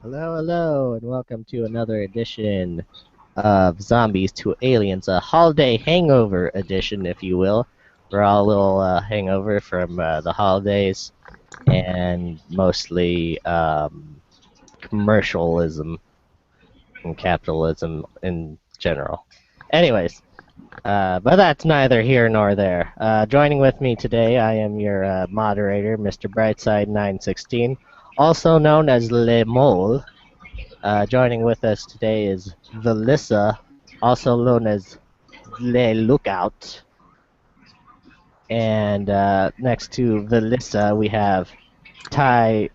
Hello, hello, and welcome to another edition of Zombies to Aliens, a holiday hangover edition, if you will. We're all a little hangover from the holidays and mostly commercialism and capitalism in general. Anyways, but that's neither here nor there. Joining with me today, I am your moderator, Mr. Brightside916, also known as Le Mole. Joining with us today is Velissa, also known as Le Lookout. And next to Velissa, we have Ty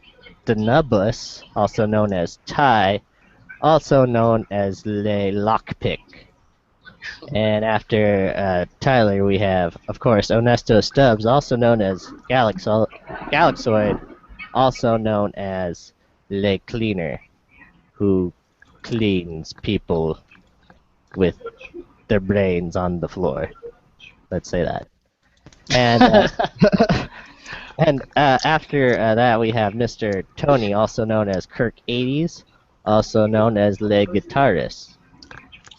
Denubus, also known as Ty, also known as Le Lockpick. And after Tyler, we have, of course, Onesto Stubbs, also known as Galaxoid, also known as Le Cleaner, who cleans people with their brains on the floor. Let's say that. And after that, we have Mr. Tony, also known as Kirk80s, also known as Le Guitarist.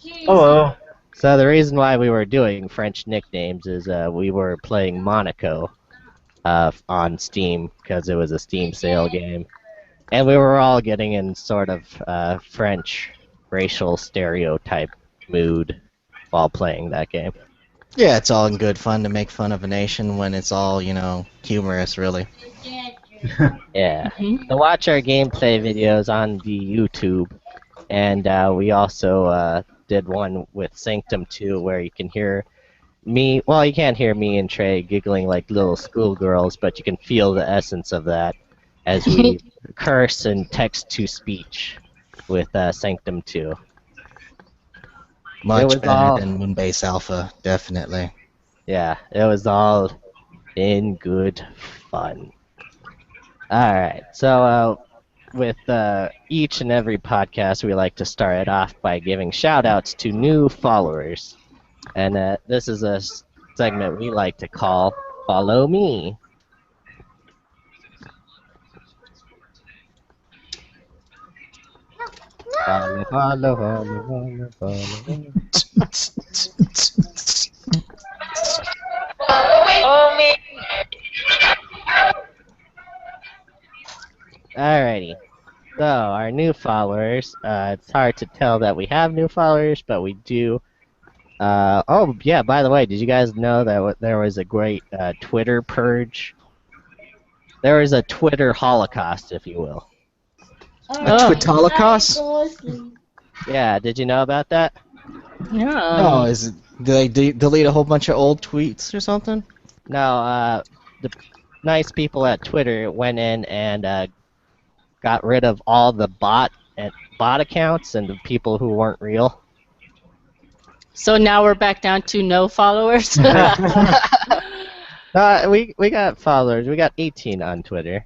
Hello. So the reason why we were doing French nicknames is we were playing Monaco on Steam because it was a Steam sale game. And we were all getting in sort of French racial stereotype mood while playing that game. Yeah, it's all in good fun to make fun of a nation when it's all, humorous, really. Yeah. So watch our gameplay videos on the YouTube. And we also did one with Sanctum 2 where you can hear me, well, you can't hear me and Trey giggling like little schoolgirls, but you can feel the essence of that as we curse and text-to-speech with Sanctum 2. Much better than Moonbase Alpha, definitely. Yeah, it was all in good fun. Alright, so with each and every podcast, we like to start it off by giving shout-outs to new followers. And this is a segment we like to call Follow Me. Follow, follow, follow, follow, follow. Alrighty. So, our new followers, it's hard to tell that we have new followers, but we do. Oh, yeah, by the way, did you guys know that there was a great Twitter purge? There was a Twitter holocaust, if you will. A Twitter holocaust? Yeah, did you know about that? No, did they delete a whole bunch of old tweets or something? No, the nice people at Twitter went in and got rid of all the bot accounts and the people who weren't real. So now we're back down to no followers? We got followers. We got 18 on Twitter.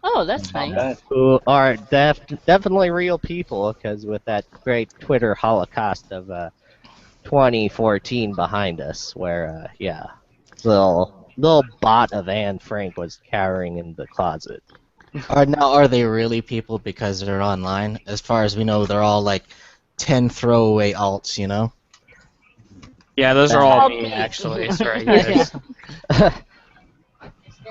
Oh, that's nice. Who are definitely real people, because with that great Twitter holocaust of 2014 behind us, where, little bot of Anne Frank was cowering in the closet. Are they really people because they're online? As far as we know, they're all like 10 throwaway alts, Yeah, those are all me, actually. Sorry, guys.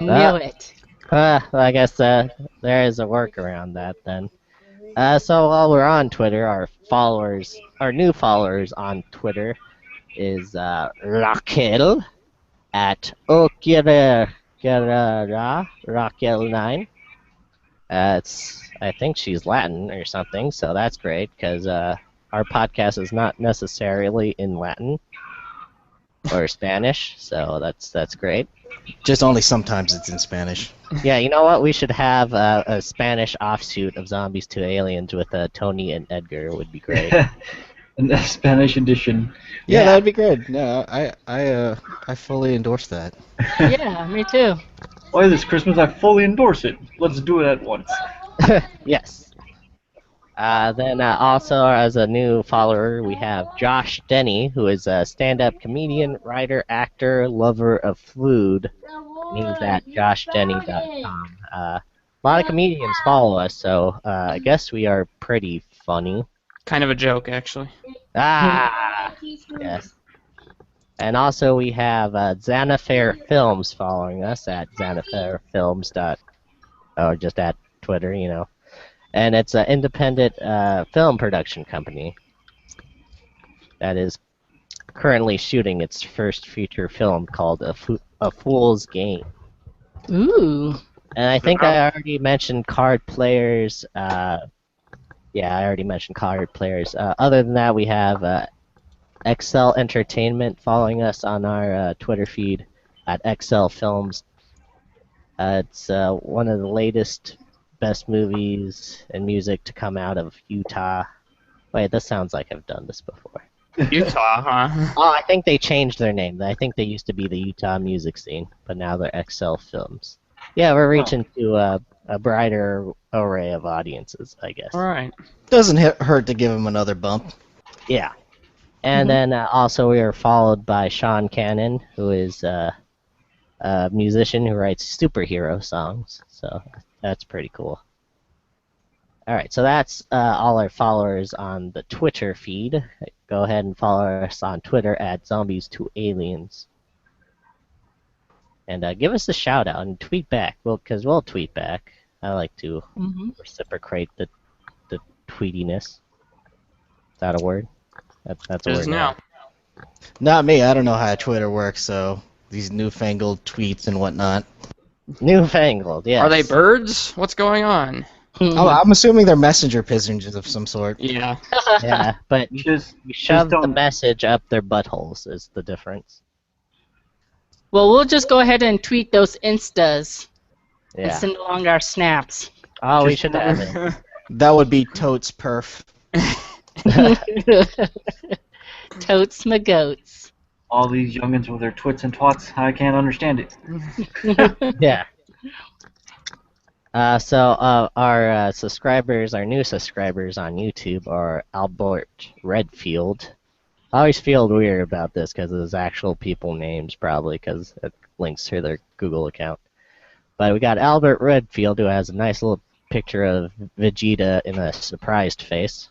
Knew it. I guess there is a workaround that then. So while we're on Twitter, our new followers on Twitter is Raquel at Raquel9. I think she's Latin or something, so that's great because our podcast is not necessarily in Latin or Spanish, so that's great. Just only sometimes it's in Spanish. Yeah, you know what? We should have a Spanish offshoot of Zombies to Aliens with Tony and Edgar. Would be great. And the Spanish edition. Yeah, that'd be good. No, I fully endorse that. Yeah, me too. Why this Christmas I fully endorse it. Let's do it at once. Yes. Then also as a new follower, we have Josh Denny, who is a stand-up comedian, writer, actor, lover of food. Means at joshdenny.com. A lot of comedians follow us, so I guess we are pretty funny. Kind of a joke, actually. Ah, yes. And also we have Xanafair Films following us at xanafairfilms. Or just at Twitter, you know. And it's an independent film production company that is currently shooting its first feature film called A Fool's Game. Ooh. And I think I already mentioned Card Players. Yeah, I already mentioned Card Players. Other than that, we have XL Entertainment following us on our Twitter feed at XL Films. It's one of the latest best movies and music to come out of Utah. Wait, this sounds like I've done this before. Utah, huh? Oh, I think they changed their name. I think they used to be the Utah Music Scene, but now they're XL Films. Yeah, we're reaching to a brighter array of audiences, I guess. All right. Doesn't hurt to give him another bump. Yeah. And then also we are followed by Sean Cannon, who is a musician who writes superhero songs. So that's pretty cool. All right, so that's all our followers on the Twitter feed. Go ahead and follow us on Twitter at Zombies2Aliens. And give us a shout out and tweet back. Because we'll tweet back. I like to reciprocate the tweetiness. Is that a word? That's a word now. Not me. I don't know how Twitter works, so these newfangled tweets and whatnot. Newfangled, yes. Are they birds? What's going on? Oh, I'm assuming they're messenger pigeons of some sort. Yeah. Yeah, but Just you shove the don't- message up their buttholes is the difference. Well, we'll just go ahead and tweet those Instas and Yeah. send along our snaps. Oh, we Just should have it. That would be totes perf. Totes my goats. all these youngins with their twits and twats, I can't understand it. Yeah. So our subscribers, our new subscribers on YouTube are Albert Redfield. I always feel weird about this because it's actual people names, probably because it links to their Google account. But we got Albert Redfield, who has a nice little picture of Vegeta in a surprised face.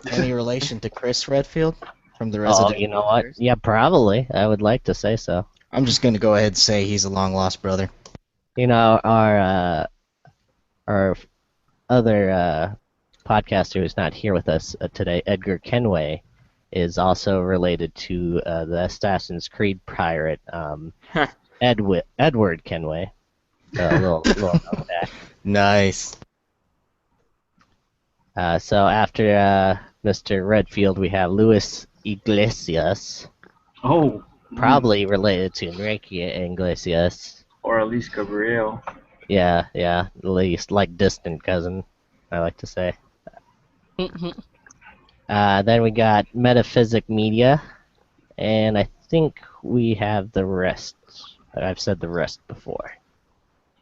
Any relation to Chris Redfield from the Oh, Resident you know what? Yeah, probably. I would like to say so. I'm just going to go ahead and say he's a long-lost brother. You know, our other podcaster who's not here with us today, Edgar Kenway, is also related to the Assassin's Creed pirate, Edward Kenway. So a little known fact. Nice. So after Mr. Redfield, we have Luis Iglesias, Oh. probably related to Enrique Iglesias. Or at least Gabriel. Yeah, at least like distant cousin, I like to say. Then we got Metaphysic Media, and I think we have the rest. I've said the rest before.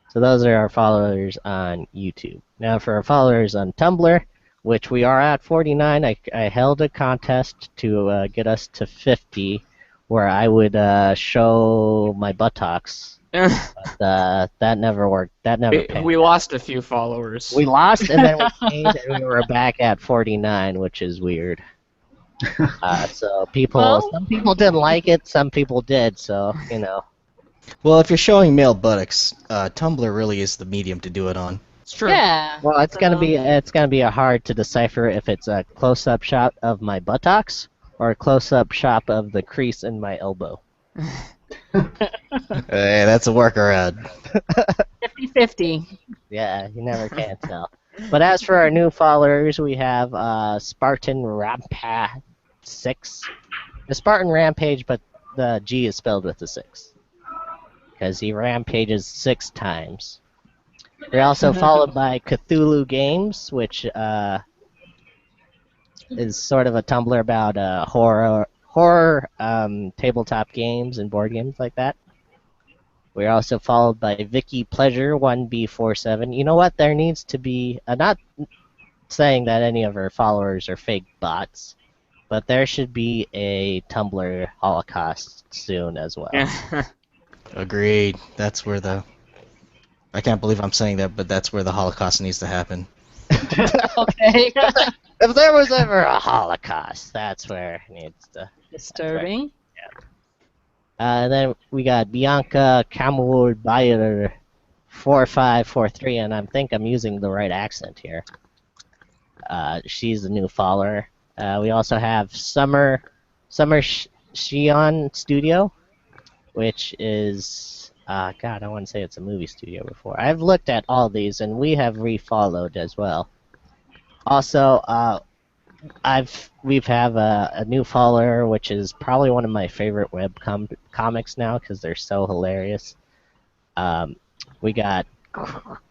So those are our followers on YouTube. Now for our followers on Tumblr, which we are at 49, I held a contest to get us to 50, where I would show my buttocks. But that never worked. That never paid. We lost a few followers. We lost, and then we gained, and we were back at 49, which is weird. So some people didn't like it, some people did. So you know. Well, if you're showing male buttocks, Tumblr really is the medium to do it on. It's true. Yeah. Well, it's gonna be hard to decipher if it's a close-up shot of my buttocks or a close-up shot of the crease in my elbow. Hey, that's a workaround. 50-50. Yeah, you never can tell. But as for our new followers, we have Spartan Rampage 6. The Spartan Rampage, but the G is spelled with a 6. because he rampages 6 times. We're also followed by Cthulhu Games, which is sort of a Tumblr about horror tabletop games and board games like that. We're also followed by Vicky Pleasure 1B47. You know what? There needs to be not saying that any of her followers are fake bots, but there should be a Tumblr Holocaust soon as well. Agreed. That's where the... I can't believe I'm saying that, but that's where the Holocaust needs to happen. Okay. If there was ever a Holocaust, that's where it needs to. Disturbing. Then we got Bianca Kamul Bayer 4543, and I think I'm using the right accent here. She's a new follower. We also have Summer Shion Studio, which is God, I want to say it's a movie studio before. I've looked at all these, and we have refollowed as well. Also, we've have a new follower, which is probably one of my favorite web comics now because they're so hilarious. We got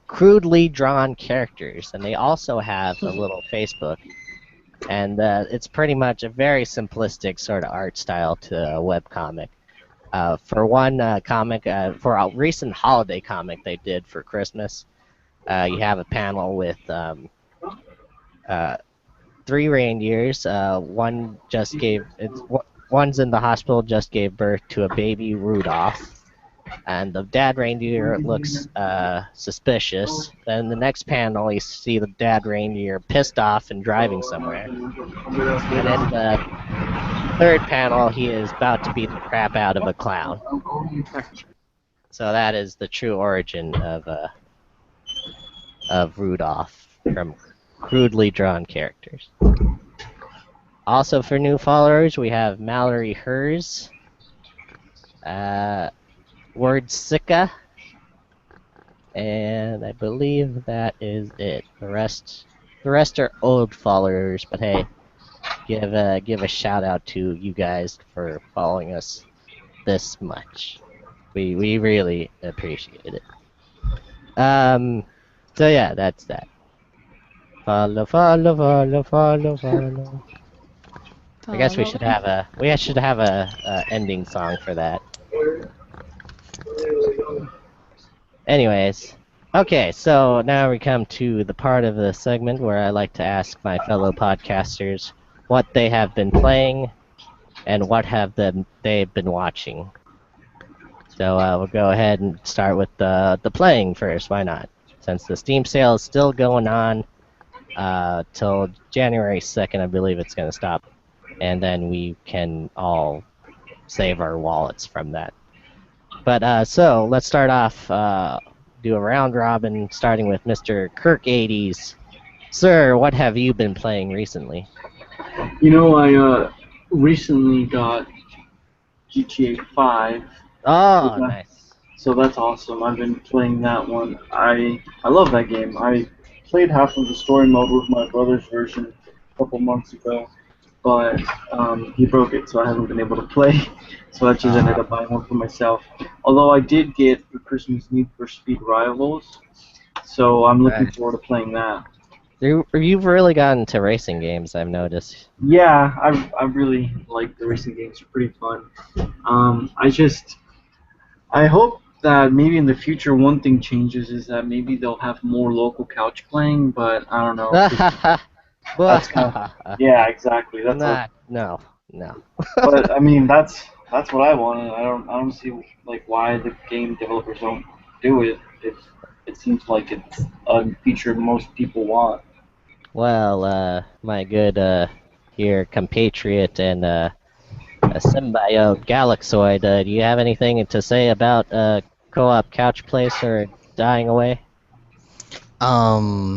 crudely drawn characters, and they also have a little Facebook, and it's pretty much a very simplistic sort of art style to a web comic. For one comic, for a recent holiday comic they did for Christmas, you have a panel with 3 reindeers. One's in the hospital, just gave birth to a baby Rudolph, and the dad reindeer looks suspicious. Then the next panel, you see the dad reindeer pissed off and driving somewhere. And then the third panel, he is about to beat the crap out of a clown. So that is the true origin of Rudolph from crudely drawn characters. Also for new followers, we have Mallory Hers, Wordsicka, and I believe that is it. The rest are old followers, but hey, give a shout out to you guys for following us this much. We really appreciate it. So yeah, that's that. Follow. I guess we should have a ending song for that. Anyways, okay, so now we come to the part of the segment where I like to ask my fellow podcasters what they have been playing and what they've been watching. So we'll go ahead and start with the playing first. Why not? Since the Steam sale is still going on till January 2nd, I believe it's going to stop, and then we can all save our wallets from that. But so let's start off. Do a round robin, starting with Mr. Kirk 80s. Sir, what have you been playing recently? You know, I recently got GTA 5. Oh, nice. So that's awesome. I've been playing that one. I love that game. I played half of the story mode with my brother's version a couple months ago, but he broke it, so I haven't been able to play. So I just ended up buying one for myself. Although I did get the Christmas Need for Speed Rivals, so I'm looking forward to playing that. You've really gotten to racing games, I've noticed. Yeah, I really like the racing games. They're pretty fun. I hope that maybe in the future one thing changes is that maybe they'll have more local couch playing, but I don't know. That's kind of, yeah, exactly. That's no. But I mean, that's what I want, and I don't see like why the game developers don't do it if it seems like it's a feature most people want. Well, my good compatriot and a symbiote Galaxoid, do you have anything to say about co-op couch place or dying away? Yeah,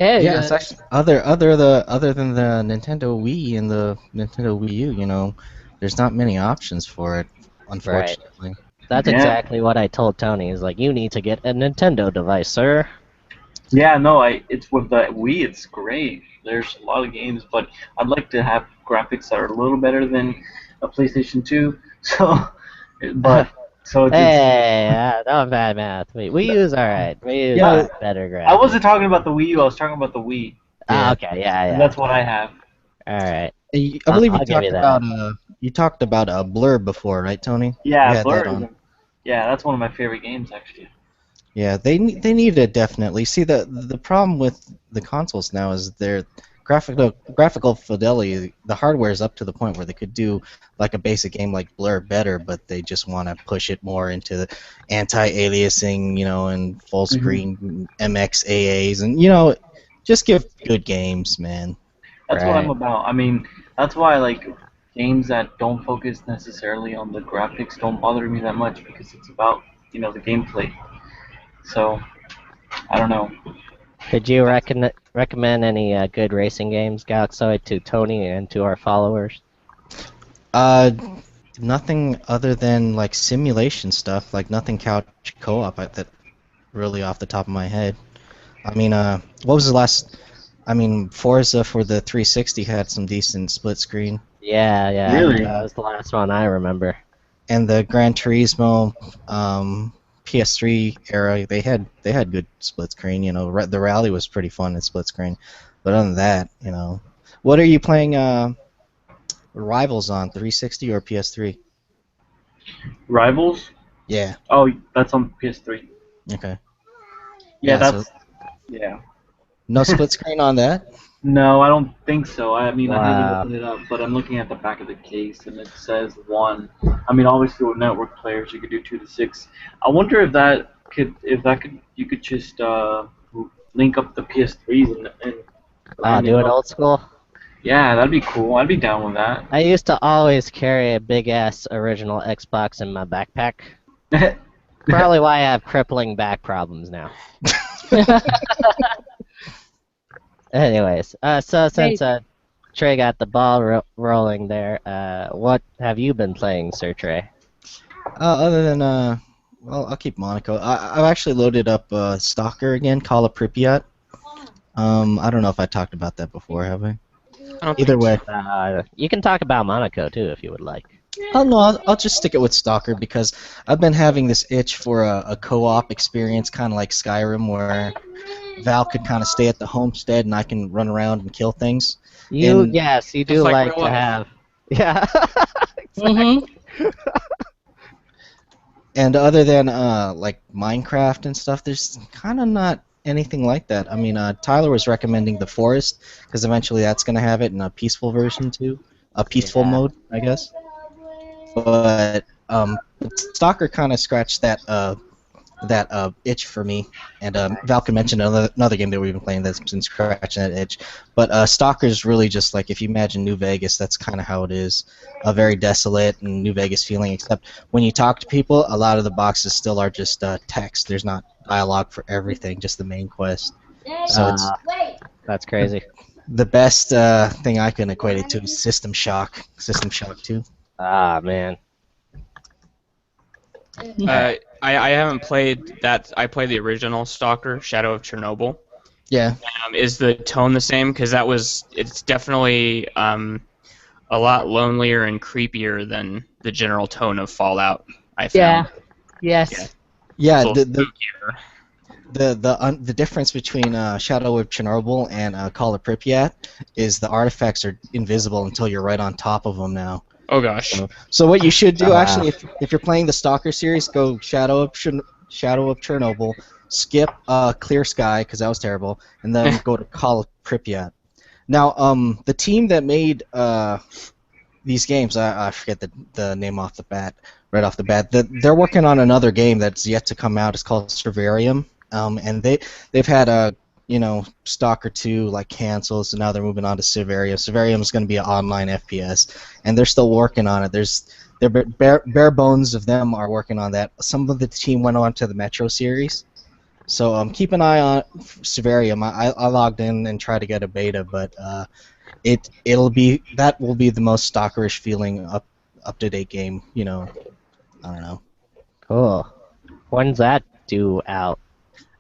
it's actually other than the Nintendo Wii and the Nintendo Wii U, you know, there's not many options for it, unfortunately. Right. That's exactly what I told Tony. Is like, you need to get a Nintendo device, sir. Yeah, no, it's with the Wii, it's great. There's a lot of games, but I'd like to have graphics that are a little better than a PlayStation 2. So, but So it's Hey, not bad math. We use alright. We use Yeah. better graphics. I wasn't talking about the Wii U. I was talking about the Wii, Ah, Yeah. okay, yeah, and yeah. that's what I have. Alright. I I'll- believe I'll give you that. you talked about a Blur before, right, Tony? You Yeah, had Blur that is. on. Yeah, that's one of my favorite games actually. Yeah, they need it definitely. See, the problem with the consoles now is their graphical fidelity. The hardware is up to the point where they could do like a basic game like Blur better, but they just want to push it more into the anti-aliasing, and full screen MXAAs, and just give good games, man. That's what I'm Right. about. I mean, that's why like games that don't focus necessarily on the graphics don't bother me that much because it's about the gameplay. So I don't know. Could you recommend any good racing games, Galaxoid, to Tony and to our followers? Uh, Nothing other than like simulation stuff, like nothing couch co-op that really off the top of my head. I mean, what was the last? I mean, Forza for the 360 had some decent split screen, Yeah. Really? That was the last one I remember. and the Gran Turismo PS3 era they had good split screen. The rally was pretty fun in split screen, but other than that, what are you playing? Rivals on 360 or PS3? Rivals? Yeah. Oh, that's on PS3. Okay. Yeah, Yeah. So yeah. no split screen on that. No, I don't think so. I mean, I haven't Wow. opened it up, but I'm looking at the back of the case, and it says 1. I mean, obviously with network players, you could do 2 to 6. I wonder you could just link up the PS3s and line Do it it up. old school? Yeah, that'd be cool. I'd be down with that. I used to always carry a big ass original Xbox in my backpack. Probably why I have crippling back problems now. Anyways, so since Trey got the ball rolling there, what have you been playing, Sir Trey? Other than well, I'll keep Monaco. I've actually loaded up Stalker again, Call of Pripyat. I don't know if I talked about that before, have I? I don't Either think way, You can talk about Monaco too if you would like. oh no, I'll just stick it with Stalker because I've been having this itch for a co-op experience, kind of like Skyrim, where Val could kind of stay at the homestead and I can run around and kill things. Yes, you do Just like like real to life. have. Yeah. Mm-hmm. And other than like Minecraft and stuff, there's kind of not anything like that. I mean, Tyler was recommending The Forest because eventually that's going to have it in a peaceful version too, a peaceful Yeah. mode, I guess. But Stalker kind of scratched that itch for me. And Val mentioned another game that we've been playing that's been scratching that itch. But Stalker's really just like if you imagine New Vegas, that's kind of how it is. Very desolate and New Vegas feeling, except when you talk to people, a lot of the boxes still are just text. There's not dialogue for everything, just the main quest. So it's That's crazy. the best thing I can equate it to is System Shock. System Shock 2. Ah, man. I haven't played that. I played the original Stalker, Shadow of Chernobyl. Yeah. Is the tone the same? Because it's definitely a lot lonelier and creepier than the general tone of Fallout. I found. Yeah. Yes. Yeah, It's a little spookier. the difference between Shadow of Chernobyl and Call of Pripyat is the artifacts are invisible until you're right on top of them now. Oh gosh. So what you should do actually, if you're playing the Stalker series, go Shadow of Chernobyl, skip Clear Sky because that was terrible, and then go to Call of Pripyat. Now, the team that made these games, I forget the name right off the bat. They're working on another game that's yet to come out. It's called Survarium, and they've had Stalker 2 like canceled, so now they're moving on to Survarium. Survarium is going to be an online FPS, and they're still working on it. Their bare bones of them are working on that. Some of the team went on to the Metro series, so keep an eye on Survarium. I logged in and tried to get a beta, but that will be the most Stalkerish feeling up to date game. I don't know. Cool. When's that due out?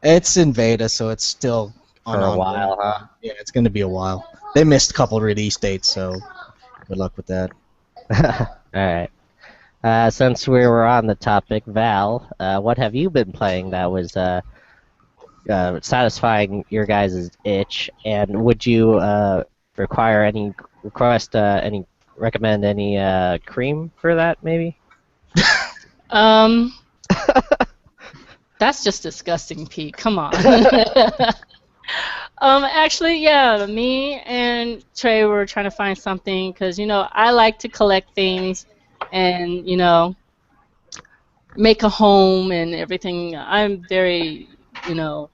It's in beta, so it's still For a while, huh? Yeah, it's going to be a while. They missed a couple release dates, so good luck with that. Alright. Since we were on the topic, Val, what have you been playing that was satisfying your guys' itch? And would you recommend any cream for that, maybe? Um, that's just disgusting, Pete. Come on. Actually, yeah, me and Trey were trying to find something because, I like to collect things and, make a home and everything. I'm very, you know,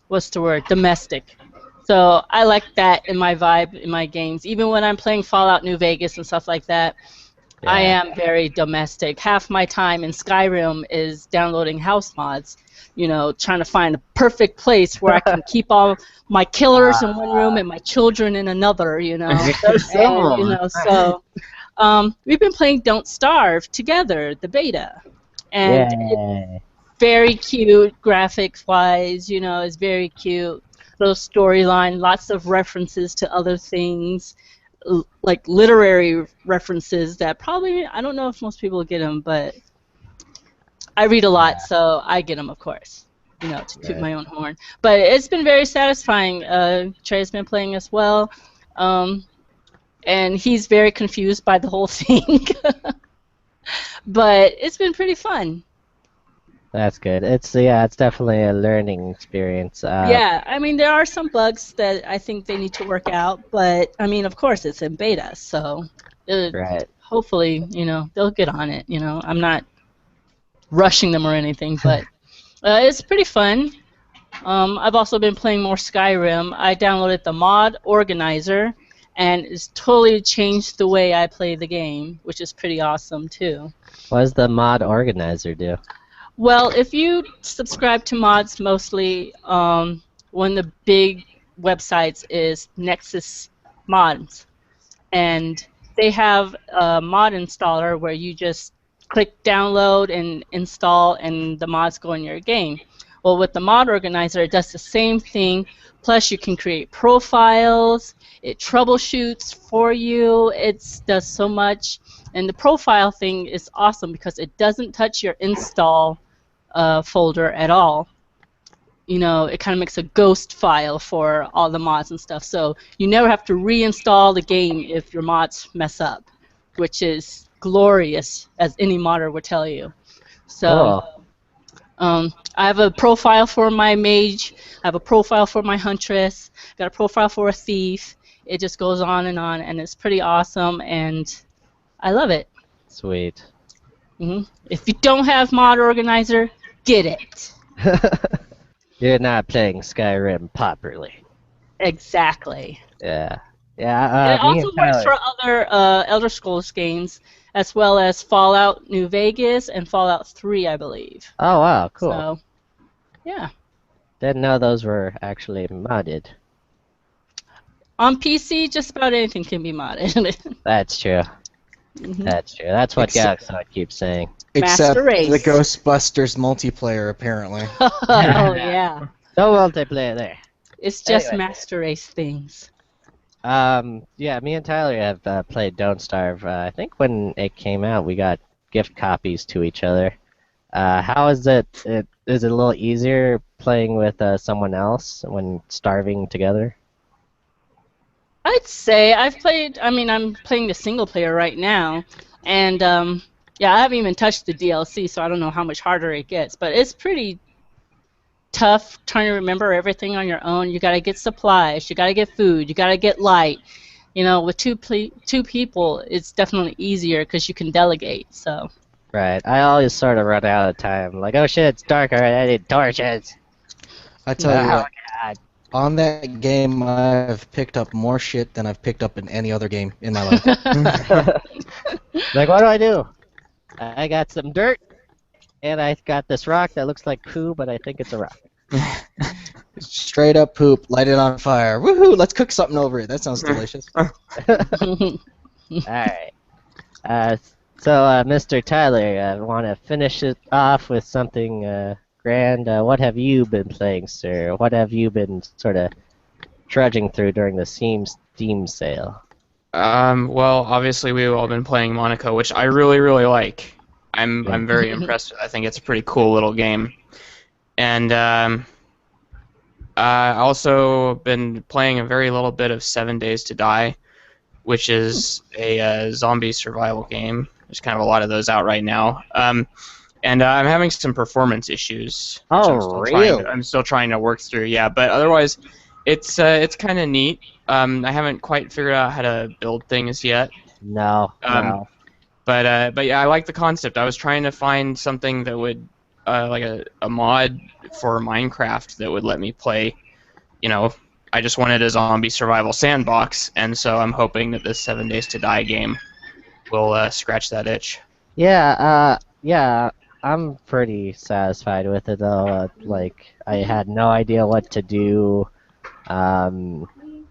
what's the word? Domestic. So I like that in my vibe in my games. Even when I'm playing Fallout New Vegas and stuff like that, I Yeah. am very domestic. Half my time in Skyrim is downloading house mods, trying to find a perfect place where I can keep all my killers in one room and my children in another, And, we've been playing Don't Starve together, the beta. And Yay. very cute graphics wise, it's very cute. Little storyline, lots of references to other things, like literary references that probably, I don't know if most people get them, but I read a lot, so I get them, of course, to toot my own horn. But it's been very satisfying. Trey's been playing as well, and he's very confused by the whole thing. But it's been pretty fun. That's good. It's definitely a learning experience. Yeah, I mean, there are some bugs that I think they need to work out, but I mean, of course, it's in beta, so Right. hopefully, they'll get on it. I'm not rushing them or anything, but it's pretty fun. I've also been playing more Skyrim. I downloaded the mod organizer, and it's totally changed the way I play the game, which is pretty awesome too. What does the mod organizer do? Well, if you subscribe to mods mostly, one of the big websites is Nexus Mods, and they have a mod installer where you just click download and install, and the mods go in your game. Well, with the mod organizer, it does the same thing, plus you can create profiles, it troubleshoots for you, it does so much, and the profile thing is awesome because it doesn't touch your install folder at all. It kind of makes a ghost file for all the mods and stuff, so you never have to reinstall the game if your mods mess up, which is glorious, as any modder would tell you. So, I have a profile for my mage, I have a profile for my huntress, got a profile for a thief. It just goes on, and it's pretty awesome, and I love it. Sweet. If you don't have mod organizer, get it. You're not playing Skyrim properly. Exactly. Yeah. And Yeah. it also works for other Elder Scrolls games, as well as Fallout New Vegas and Fallout 3, I believe. Oh wow, cool. So, yeah. Didn't know those were actually modded. On PC, just about anything can be modded. That's true. That's true. That's what Galaxy keeps saying. Except Master Race. the Ghostbusters multiplayer, apparently. Oh, yeah. No multiplayer there. It's just Anyway. Master Race things. Yeah, me and Tyler have played Don't Starve. I think when it came out, we got gift copies to each other. How is it? Is it a little easier playing with someone else when starving together? I'd say I'm playing the single player right now, and yeah, I haven't even touched the DLC, so I don't know how much harder it gets, but it's pretty tough trying to remember everything on your own. You gotta get supplies, you gotta get food, you gotta get light. With two people, it's definitely easier because you can delegate. So. Right. I always sort of run out of time. Like, oh shit, it's dark already. I need torches. I tell you what, God. on that game, I've picked up more shit than I've picked up in any other game in my life. Like, what do I do? I got some dirt, and I got this rock that looks like poo, but I think it's a rock. Straight up poop, light it on fire. Woohoo! Let's cook something over it. That sounds delicious. Alright. So, Mr. Tyler, I want to finish it off with something grand. What have you been playing, sir? What have you been sort of trudging through during the Steam sale? Well, obviously we've all been playing Monaco, which I really, really like. I'm very impressed. I think it's a pretty cool little game. And I also been playing a very little bit of 7 Days to Die, which is a zombie survival game. There's kind of a lot of those out right now. And I'm having some performance issues, which Oh, really? I'm still trying to work through. Yeah, but otherwise, it's kind of neat. I haven't quite figured out how to build things yet. No, Um, no. but yeah, I like the concept. I was trying to find something that would like a mod for Minecraft that would let me play. You know, I just wanted a zombie survival sandbox, and so I'm hoping that this 7 Days to Die game will scratch that itch. Yeah, I'm pretty satisfied with it though. Like, I had no idea what to do. Um,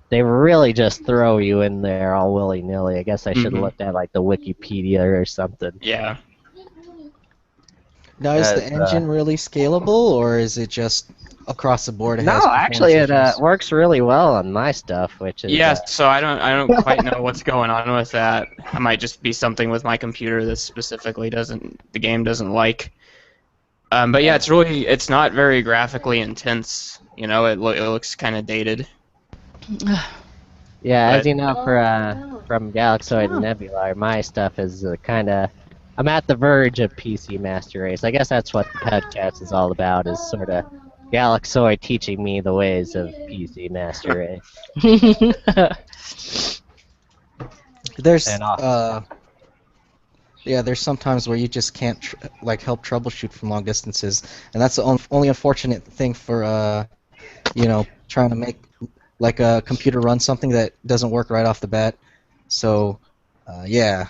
they really just throw you in there all willy-nilly. I guess I should have Mhm. looked at like the Wikipedia or something. Yeah. Now, is the That's, engine really scalable, or is it just across the board? It No, has actually, it performance issues? works really well on my stuff, which is Yeah, so I don't quite know what's going on with that. It might just be something with my computer that specifically the game doesn't like. But yeah, it's not very graphically intense. You know, it looks kind of dated. yeah. As but- you know, from Galaxoid and Nebula, my stuff is kind of. I'm at the verge of PC Master Race. I guess that's what the podcast is all about. Is sort of Galaxoid teaching me the ways of PC Master Race. There's And there's sometimes where you just can't help troubleshoot from long distances, and that's the only unfortunate thing for trying to make like a computer run something that doesn't work right off the bat. So yeah,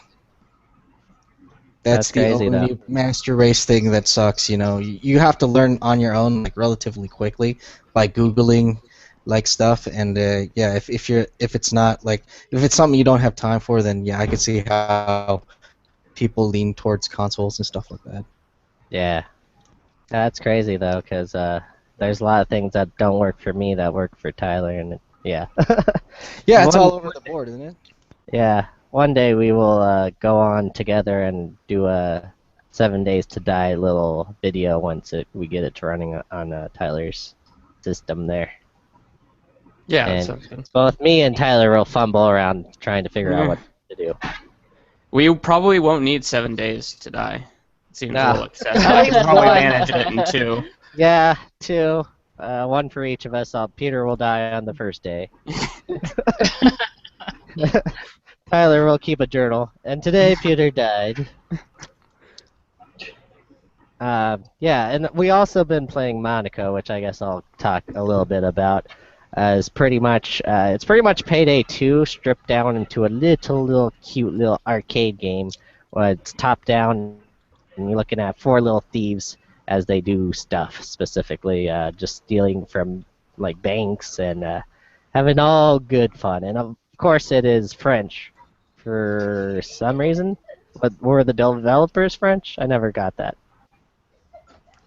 That's the crazy, though. only master race thing that sucks. You have to learn on your own like relatively quickly by googling like stuff, and yeah, if it's not like if it's something you don't have time for, then yeah, I can see how people lean towards consoles and stuff like that. Yeah, that's crazy though, because there's a lot of things that don't work for me that work for Tyler, and yeah. Yeah, it's One- all over the board, isn't it? Yeah, one day we will go on together and do a 7 Days to Die little video once we get it to running on Tyler's system there. Yeah, that And sounds good. both me and Tyler will fumble around trying to figure out Mhm. what to do. We probably won't need 7 Days to Die. It seems No. a little excessive. I can probably manage it in 2. Yeah, two. One for each of us. Peter will die on the first day. Tyler will keep a journal. And today, Peter died. Yeah, and we also been playing Monaco, which I guess I'll talk a little bit about. It's pretty much Payday 2 stripped down into a little cute little arcade game. Where it's top down, and you're looking at four little thieves as they do stuff, specifically just stealing from like banks and having all good fun. And of course, it is French for some reason. But were the developers French? I never got that.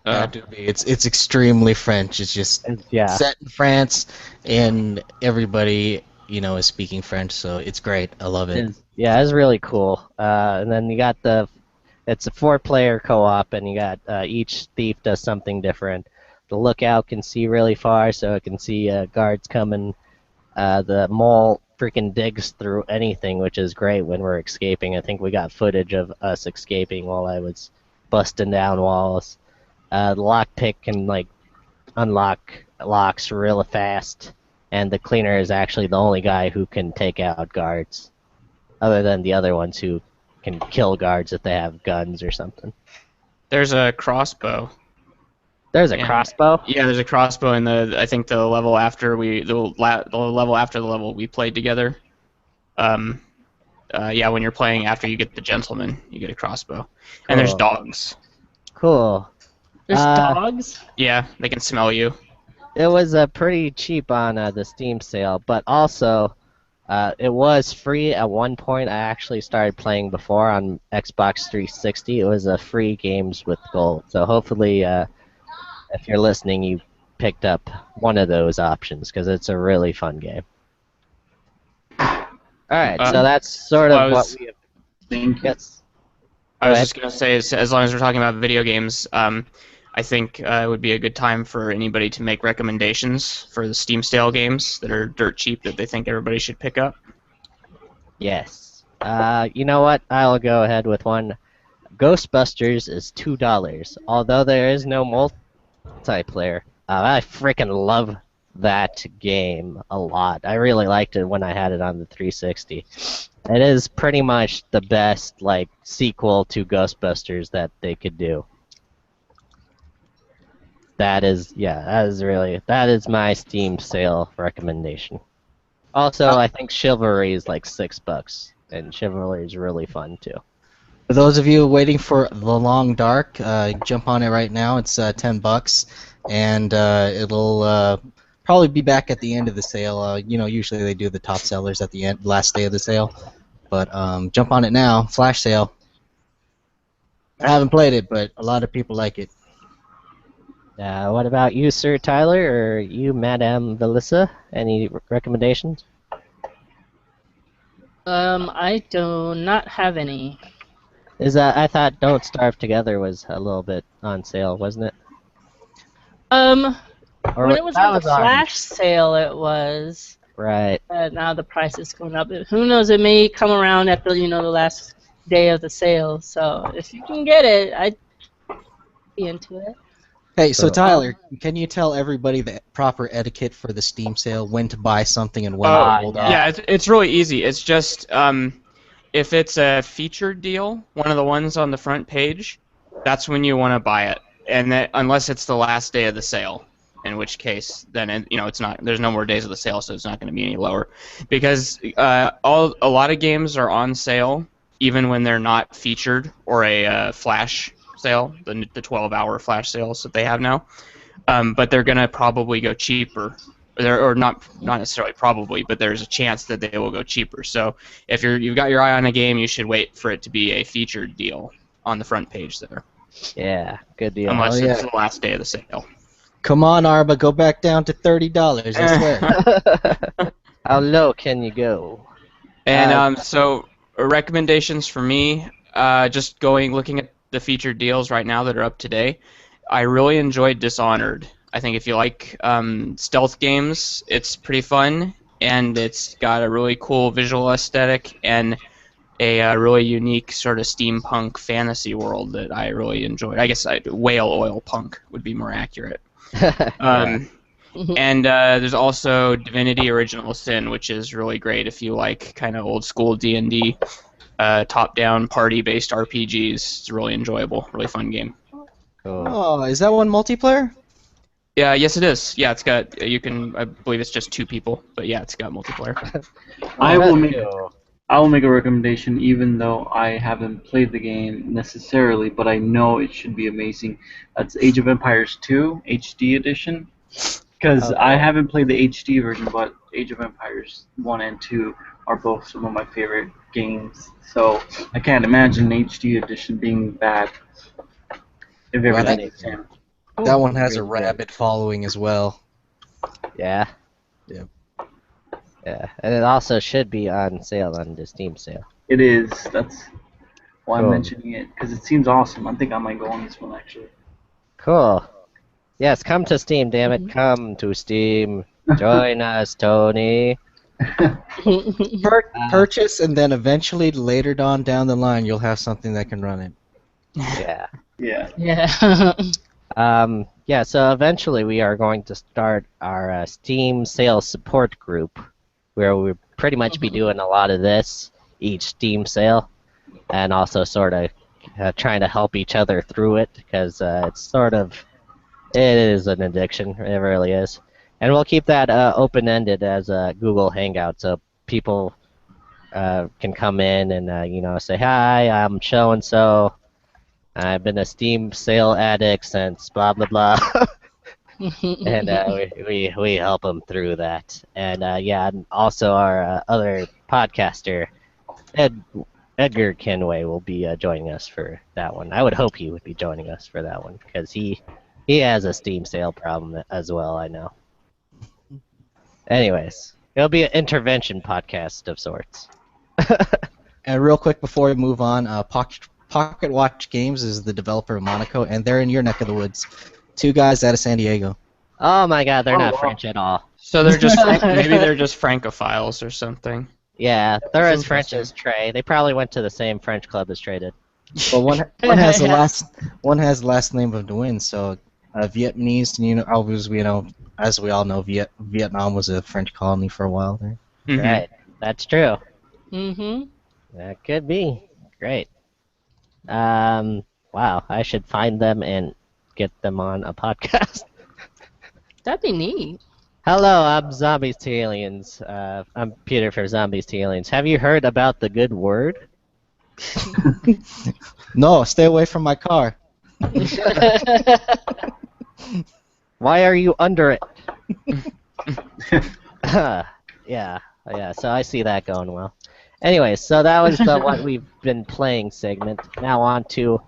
Yeah, dude, it's extremely French. It's just Yeah. set in France, and everybody is speaking French, so it's great. I love it. Yeah, it's really cool. And then you got it's a 4-player co-op, and you got each thief does something different. The lookout can see really far, so it can see guards coming. The mole freaking digs through anything, which is great when we're escaping. I think we got footage of us escaping while I was busting down walls. The lockpick can like unlock locks real fast, and the cleaner is actually the only guy who can take out guards, other than the other ones who can kill guards if they have guns or something. There's a crossbow. There's a Yeah. crossbow? Yeah, there's a crossbow in I think the level after the level after the level we played together. Yeah, when you're playing after you get the gentleman, you get a crossbow. And there's Cool. dogs. Cool. There's Uh, dogs? Yeah, they can smell you. It was pretty cheap on the Steam sale, but also it was free at one point. I actually started playing before on Xbox 360. It was a free games with gold. So hopefully, if you're listening, you picked up one of those options because it's a really fun game. All right, Uh, so that's sort well, I of what was- we have. Thank you. Yes. I Go was ahead. just gonna say, as long as we're talking about video games, I think it would be a good time for anybody to make recommendations for the Steam sale games that are dirt cheap that they think everybody should pick up. Yes. You know what? I'll go ahead with one. Ghostbusters is $2. Although there is no multiplayer, I freaking love that game a lot. I really liked it when I had it on the 360. It is pretty much the best like sequel to Ghostbusters that they could do. That is that is my Steam sale recommendation. Also, I think Chivalry is like $6, and Chivalry is really fun too. For those of you waiting for The Long Dark, jump on it right now. It's $10, and it'll probably be back at the end of the sale. Usually they do the top sellers at the end, last day of the sale. But jump on it now, flash sale. I haven't played it, but a lot of people like it. What about you, Sir Tyler, or you, Madame Velissa? Any recommendations? I do not have any. I thought Don't Starve Together was a little bit on sale, wasn't it? Or When it was that on the was already- flash sale, it was. Right. Now the price is going up. Who knows? It may come around at the last day of the sale. So if you can get it, I'd be into it. Hey, so So- Tyler, can you tell everybody the proper etiquette for the Steam sale, when to buy something and when to hold off? Yeah, it's really easy. It's just if it's a featured deal, one of the ones on the front page, that's when you want to buy it, and that unless it's the last day of the sale, in which case then it's not. There's no more days of the sale, so it's not going to be any lower, because a lot of games are on sale even when they're not featured or a flash sale, the 12-hour flash sales that they have now, but they're going to probably go cheaper. Or not necessarily probably, but there's a chance that they will go cheaper. So if you've got your eye on a game, you should wait for it to be a featured deal on the front page there, Yeah, good deal. unless yeah. it's the last day of the sale. Come on, Arba, go back down to $30. I swear. How low can you go? And so recommendations for me, just looking at the featured deals right now that are up today. I really enjoyed Dishonored. I think if you like stealth games, it's pretty fun, and it's got a really cool visual aesthetic and a really unique sort of steampunk fantasy world that I really enjoyed. I guess whale oil punk would be more accurate. And there's also Divinity Original Sin, which is really great if you like kind of old school D&D, top-down party-based RPGs. It's really enjoyable, really fun game. Cool. Oh, is that one multiplayer? Yeah, yes, it is. Yeah, it's got I believe it's just 2 people, but yeah, it's got multiplayer. I will make Cool. I will make a recommendation, even though I haven't played the game necessarily, but I know it should be amazing. That's Age of Empires 2 HD edition. Because Okay. I haven't played the HD version, but Age of Empires 1 and 2 are both some of my favorite games. So I can't imagine an HD edition being bad. If everything is the same. That one has a Really good. rabid following as well. Yeah. Yeah. Yeah, and it also should be on sale on the Steam sale. It is. That's why I'm Cool. mentioning it, because it seems awesome. I think I might go on this one, actually. Cool. Yes, come to Steam, damn it. Come to Steam. Join us, Tony. Purchase, and then eventually, later down the line, you'll have something that can run it. Yeah. Yeah. Yeah. Yeah, so eventually we are going to start our Steam sales support group where we'll pretty much be doing a lot of this each Steam sale and also sort of trying to help each other through it because it is an addiction. It really is. And we'll keep that open-ended as a Google Hangout so people can come in and, say, hi, I'm so-and-so. I've been a Steam sale addict since blah blah blah, and we help them through that. And and also our other podcaster, Edgar Kenway, will be joining us for that one. I would hope he would be joining us for that one because he has a Steam sale problem as well. I know. Anyways, It'll be an intervention podcast of sorts. And real quick before we move on, Pocket Watch Games is the developer of Monaco, and they're in your neck of the woods. 2 guys out of San Diego. Oh my god, they're Oh, not wow. French at all. So they're just maybe they're just Francophiles or something. Yeah, they're as That's French as Trey. They probably went to the same French club as Trey did. But one has the last name of Nguyen, so Vietnamese. As we all know, Vietnam was a French colony for a while there. Mhm. Right, that's true. Mm-hmm. That could be. Great. Wow, I should find them and get them on a podcast. That'd be neat. Hello, I'm Zombies to Aliens. I'm Peter for Zombies to Aliens. Have you heard about the good word? No, stay away from my car. Why are you under it? Yeah, so I see that going well. Anyway, so that was the what we've been playing segment. Now on to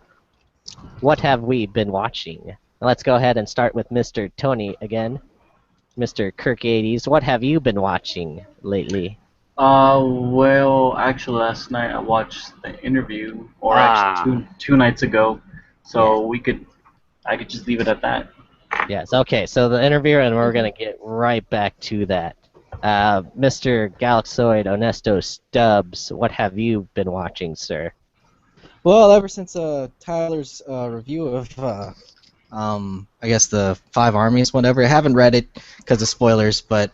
what have we been watching? Let's go ahead and start with Mr. Tony again. Mr. Kirk80s, what have you been watching lately? Well, actually, last night I watched the interview, or actually two nights ago. So I could just leave it at that. Yes, okay, so the interview, and we're going to get right back to that. Mr. Galaxoid Honesto Stubbs, what have you been watching, sir? Well, ever since Tyler's review of, I guess the 5 armies, whatever. I haven't read it because of spoilers, but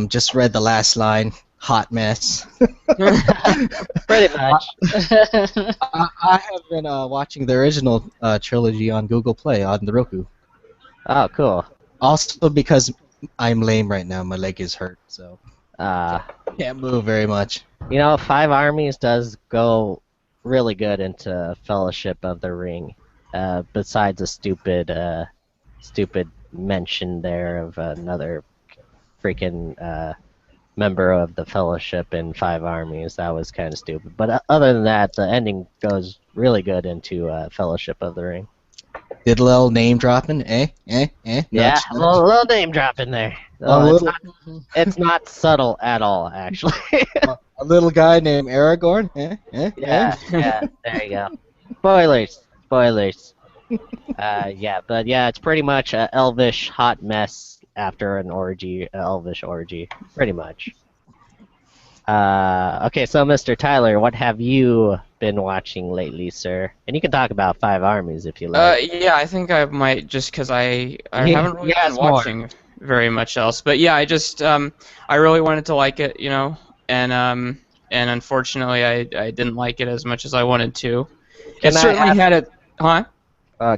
just read the last line. Hot mess. Pretty much. I have been watching the original trilogy on Google Play on the Roku. Oh, cool. Also because I'm lame right now, my leg is hurt, so can't move very much. 5 armies does go really good into Fellowship of the Ring. Besides a stupid mention there of another freaking member of the Fellowship in 5 armies, that was kind of stupid. But other than that, the ending goes really good into Fellowship of the Ring. Did a little name dropping, Yeah, nudge, a little name drop in there. It's not subtle at all, actually. a little guy named Aragorn, Yeah, there you go. Spoilers. It's pretty much an elvish hot mess after an orgy, elvish orgy, pretty much. Okay, so Mr. Tyler, what have you been watching lately, sir? And you can talk about 5 armies if you like. Yeah, I think I might, just because I haven't really been watching very much else. But yeah, I just I really wanted to like it, and unfortunately I didn't like it as much as I wanted to. It certainly had it, huh?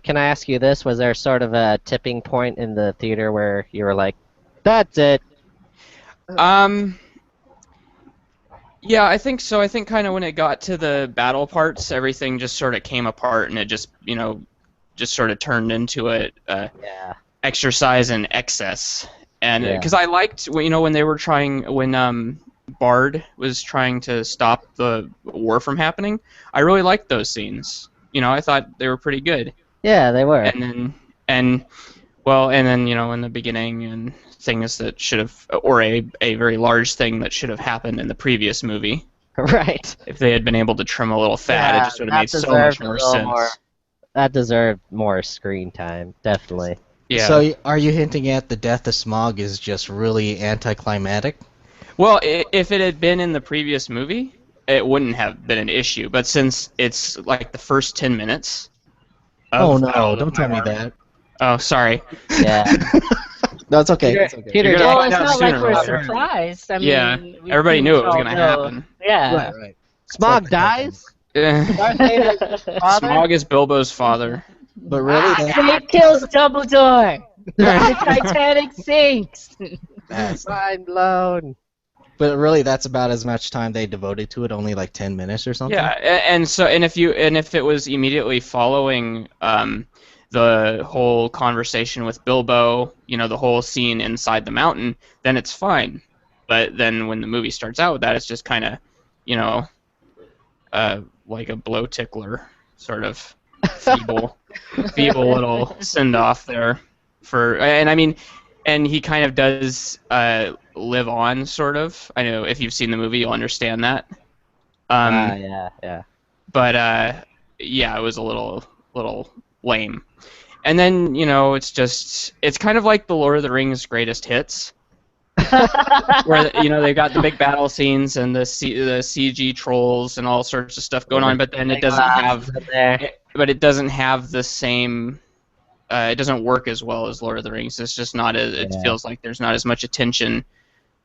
Can I ask you this? Was there sort of a tipping point in the theater where you were like, "That's it"? Yeah, I think so. I think kind of when it got to the battle parts, everything just sort of came apart, and it just sort of turned into a exercise in excess. And because I liked, when they were when Bard was trying to stop the war from happening, I really liked those scenes. I thought they were pretty good. Yeah, they were. And then in the beginning, and things that should have, or a very large thing that should have happened in the previous movie. Right. If they had been able to trim a little fat, it just would have made so much more sense. That deserved more screen time, definitely. Yeah. So are you hinting at the death of Smaug is just really anticlimactic? Well, if it had been in the previous movie, it wouldn't have been an issue. But since it's like the first 10 minutes. Oh no! Don't tell me that. Oh, sorry. Yeah. No, it's okay. It's okay. Peter, You're Well, gonna it's find out not like sooner or we're later. surprised. I mean, Yeah, we everybody knew it was all going to know. happen. Yeah. Right. Smog dies? Darth Vader's father? Smog is Bilbo's father. But really, Snape kills Dumbledore. The Titanic sinks. that's Mind blown. But really, that's about as much time they devoted to it. Only like 10 minutes or something. Yeah, and if it was immediately following the whole conversation with Bilbo, the whole scene inside the mountain, then it's fine. But then when the movie starts out with that, it's just kind of, like a blow tickler, sort of feeble little send off there. And he kind of does live on, sort of. I know if you've seen the movie, you'll understand that. Yeah. But yeah, it was a little lame. And then it's kind of like the Lord of the Rings greatest hits, where they've got the big battle scenes and the CG trolls and all sorts of stuff going on, but then it doesn't have the same. It doesn't work as well as Lord of the Rings. It's just not as. It feels like there's not as much attention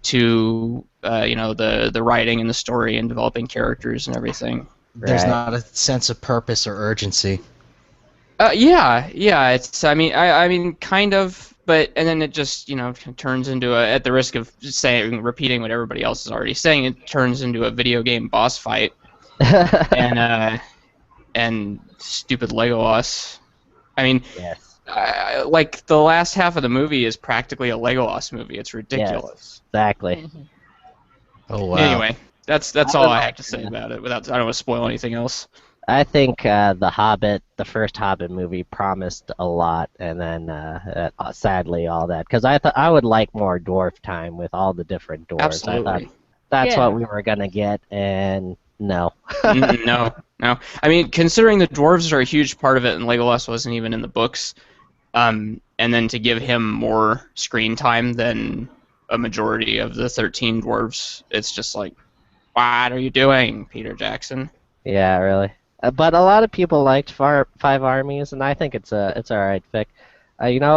to the writing and the story and developing characters and everything. There's not a sense of purpose or urgency. Yeah. It's. I mean, kind of. But and then it just turns into at the risk of repeating what everybody else is already saying, it turns into a video game boss fight, and stupid Legolas. I mean, Yes. like the last half of the movie is practically a Legolas movie. It's ridiculous. Yes, exactly. Oh wow. Anyway, that's all I have to say about it. I don't want to spoil anything else. I think the first Hobbit movie, promised a lot, and then sadly all that. Because I thought I would like more dwarf time with all the different dwarves. Absolutely. I thought that's what we were gonna get, and no. No. I mean, considering the dwarves are a huge part of it, and Legolas wasn't even in the books, and then to give him more screen time than a majority of the 13 dwarves, it's just like, what are you doing, Peter Jackson? Yeah, really. But a lot of people liked Five Armies, and I think it's all right fic.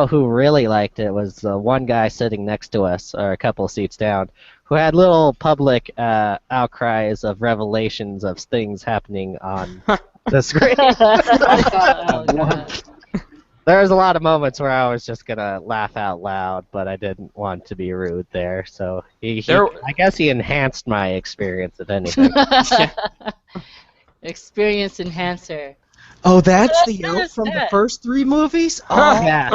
Who really liked it was one guy sitting next to us, or a couple seats down, who had little public outcries of revelations of things happening on the screen. There was a lot of moments where I was just gonna laugh out loud, but I didn't want to be rude there. So I guess he enhanced my experience, if anything. Experience enhancer. Oh, that's the elf from the first 3 movies? Oh, yeah.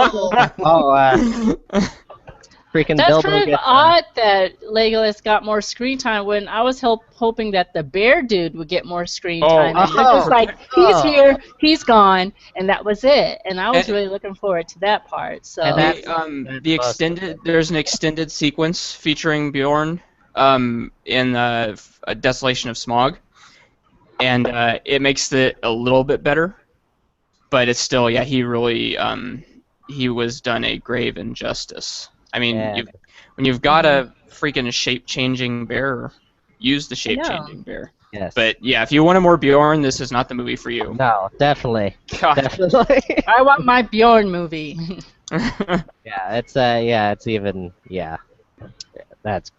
Freaking That's Bilbo kind of gets odd that Legolas got more screen time when I was hoping that the bear dude would get more screen time. And they're just like, he's here, he's gone, and that was it. And I was really looking forward to that part. So there's an extended sequence featuring Bjorn in a Desolation of Smog, and it makes it a little bit better, but it's still he really he was done a grave injustice. I mean, when you've got a freaking shape-changing bear, use the shape-changing bear. Yes. But yeah, if you want a more Bjorn, this is not the movie for you. No, definitely. God. Definitely. I want my Bjorn movie. It's even that's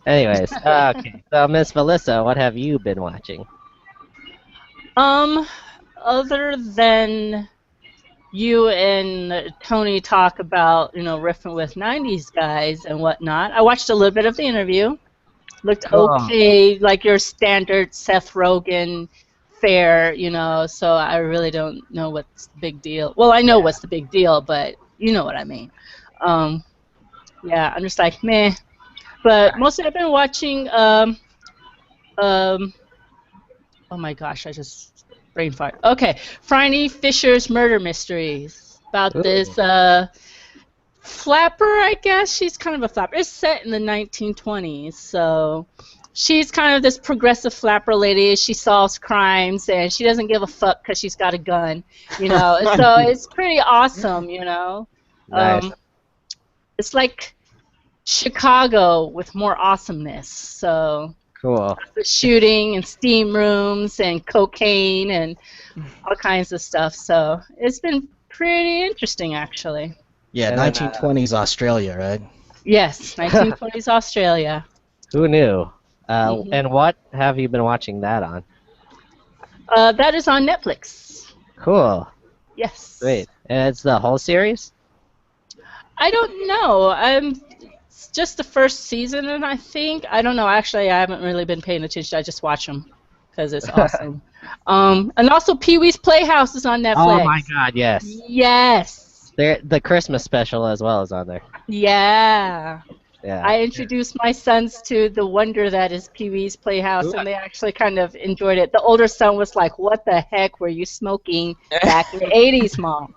Anyways, okay. So Miss Melissa, what have you been watching? Other than you and Tony talk about, riffing with 90s guys and whatnot, I watched a little bit of the interview. Looked okay, like your standard Seth Rogen fare, so I really don't know what's the big deal. Well, I know what's the big deal, but you know what I mean. I'm just like, meh. But mostly I've been watching, oh my gosh, I just brain fart. Okay, Franny Fisher's Murder Mysteries. About this flapper, I guess. She's kind of a flapper. It's set in the 1920s, so she's kind of this progressive flapper lady. She solves crimes, and she doesn't give a fuck because she's got a gun, So it's pretty awesome, Nice. It's like Chicago with more awesomeness, so... Cool. The shooting and steam rooms and cocaine and all kinds of stuff. So it's been pretty interesting, actually. Yeah, 1920s Australia, right? Yes, 1920s Australia. Who knew? And what have you been watching that on? That is on Netflix. Cool. Yes. Great. And it's the whole series? I don't know. It's just the first season, and I don't know. Actually, I haven't really been paying attention. I just watch them because it's awesome. And also, Pee-wee's Playhouse is on Netflix. Oh my God, yes. Yes. The Christmas special as well is on there. Yeah. Yeah. I introduced my sons to the wonder that is Pee-wee's Playhouse, and they actually kind of enjoyed it. The older son was like, "What the heck were you smoking back in the '80s, Mom?"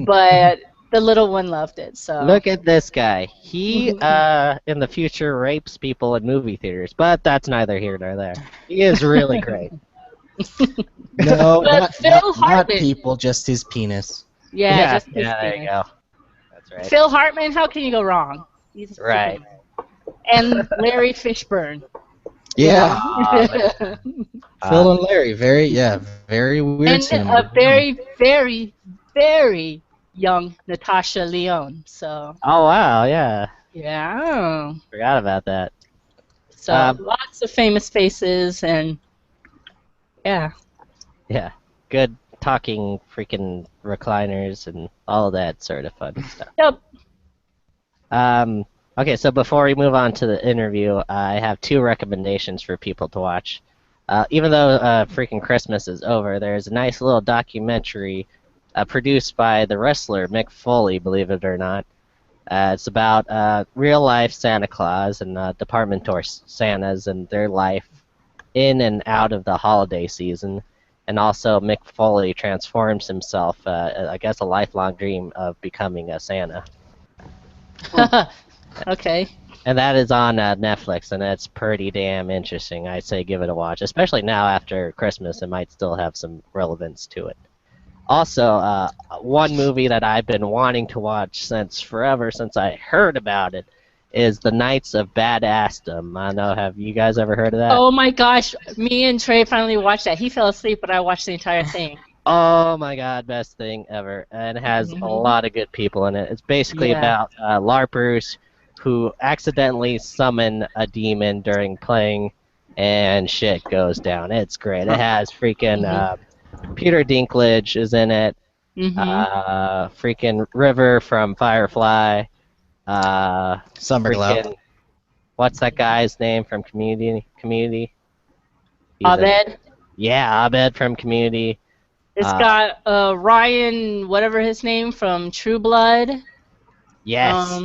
But the little one loved it. So Look at this guy. He, in the future, rapes people in movie theaters, but that's neither here nor there. He is really great. No, But not, Phil not, not Hartman. people, just his penis. yeah, just his there you penis. go. That's right. Phil Hartman, how can you go wrong? He's a Right. freaking- And Larry Fishburne. Yeah. Ah, Phil and Larry, very weird And cinema. a very, very, very young Natasha Lyonne. So Oh wow, yeah. yeah. Forgot about that. So lots of famous faces and yeah. Yeah. Good talking freaking recliners and all that sort of fun stuff. Yep. Okay, so before we move on to the interview, I have 2 recommendations for people to watch. Even though freaking Christmas is over, there's a nice little documentary produced by the wrestler Mick Foley, believe it or not. It's about real-life Santa Claus and department store Santas and their life in and out of the holiday season. And also Mick Foley transforms himself, I guess a lifelong dream of becoming a Santa. Okay. And that is on Netflix, and it's pretty damn interesting. I'd say give it a watch, especially now after Christmas. It might still have some relevance to it. Also, one movie that I've been wanting to watch since forever, since I heard about it, is The Knights of Badassdom. I don't know, have you guys ever heard of that? Oh my gosh, me and Trey finally watched that. He fell asleep, but I watched the entire thing. Oh my god, best thing ever. And it has a lot of good people in it. It's basically about LARPers who accidentally summon a demon during playing, and shit goes down. It's great. It has freaking Peter Dinklage is in it. Freaking River from Firefly. Summerglow. Freaking, what's that guy's name from Community? He's Abed. Yeah, Abed from Community. It's got Ryan, whatever his name, from True Blood. Yes.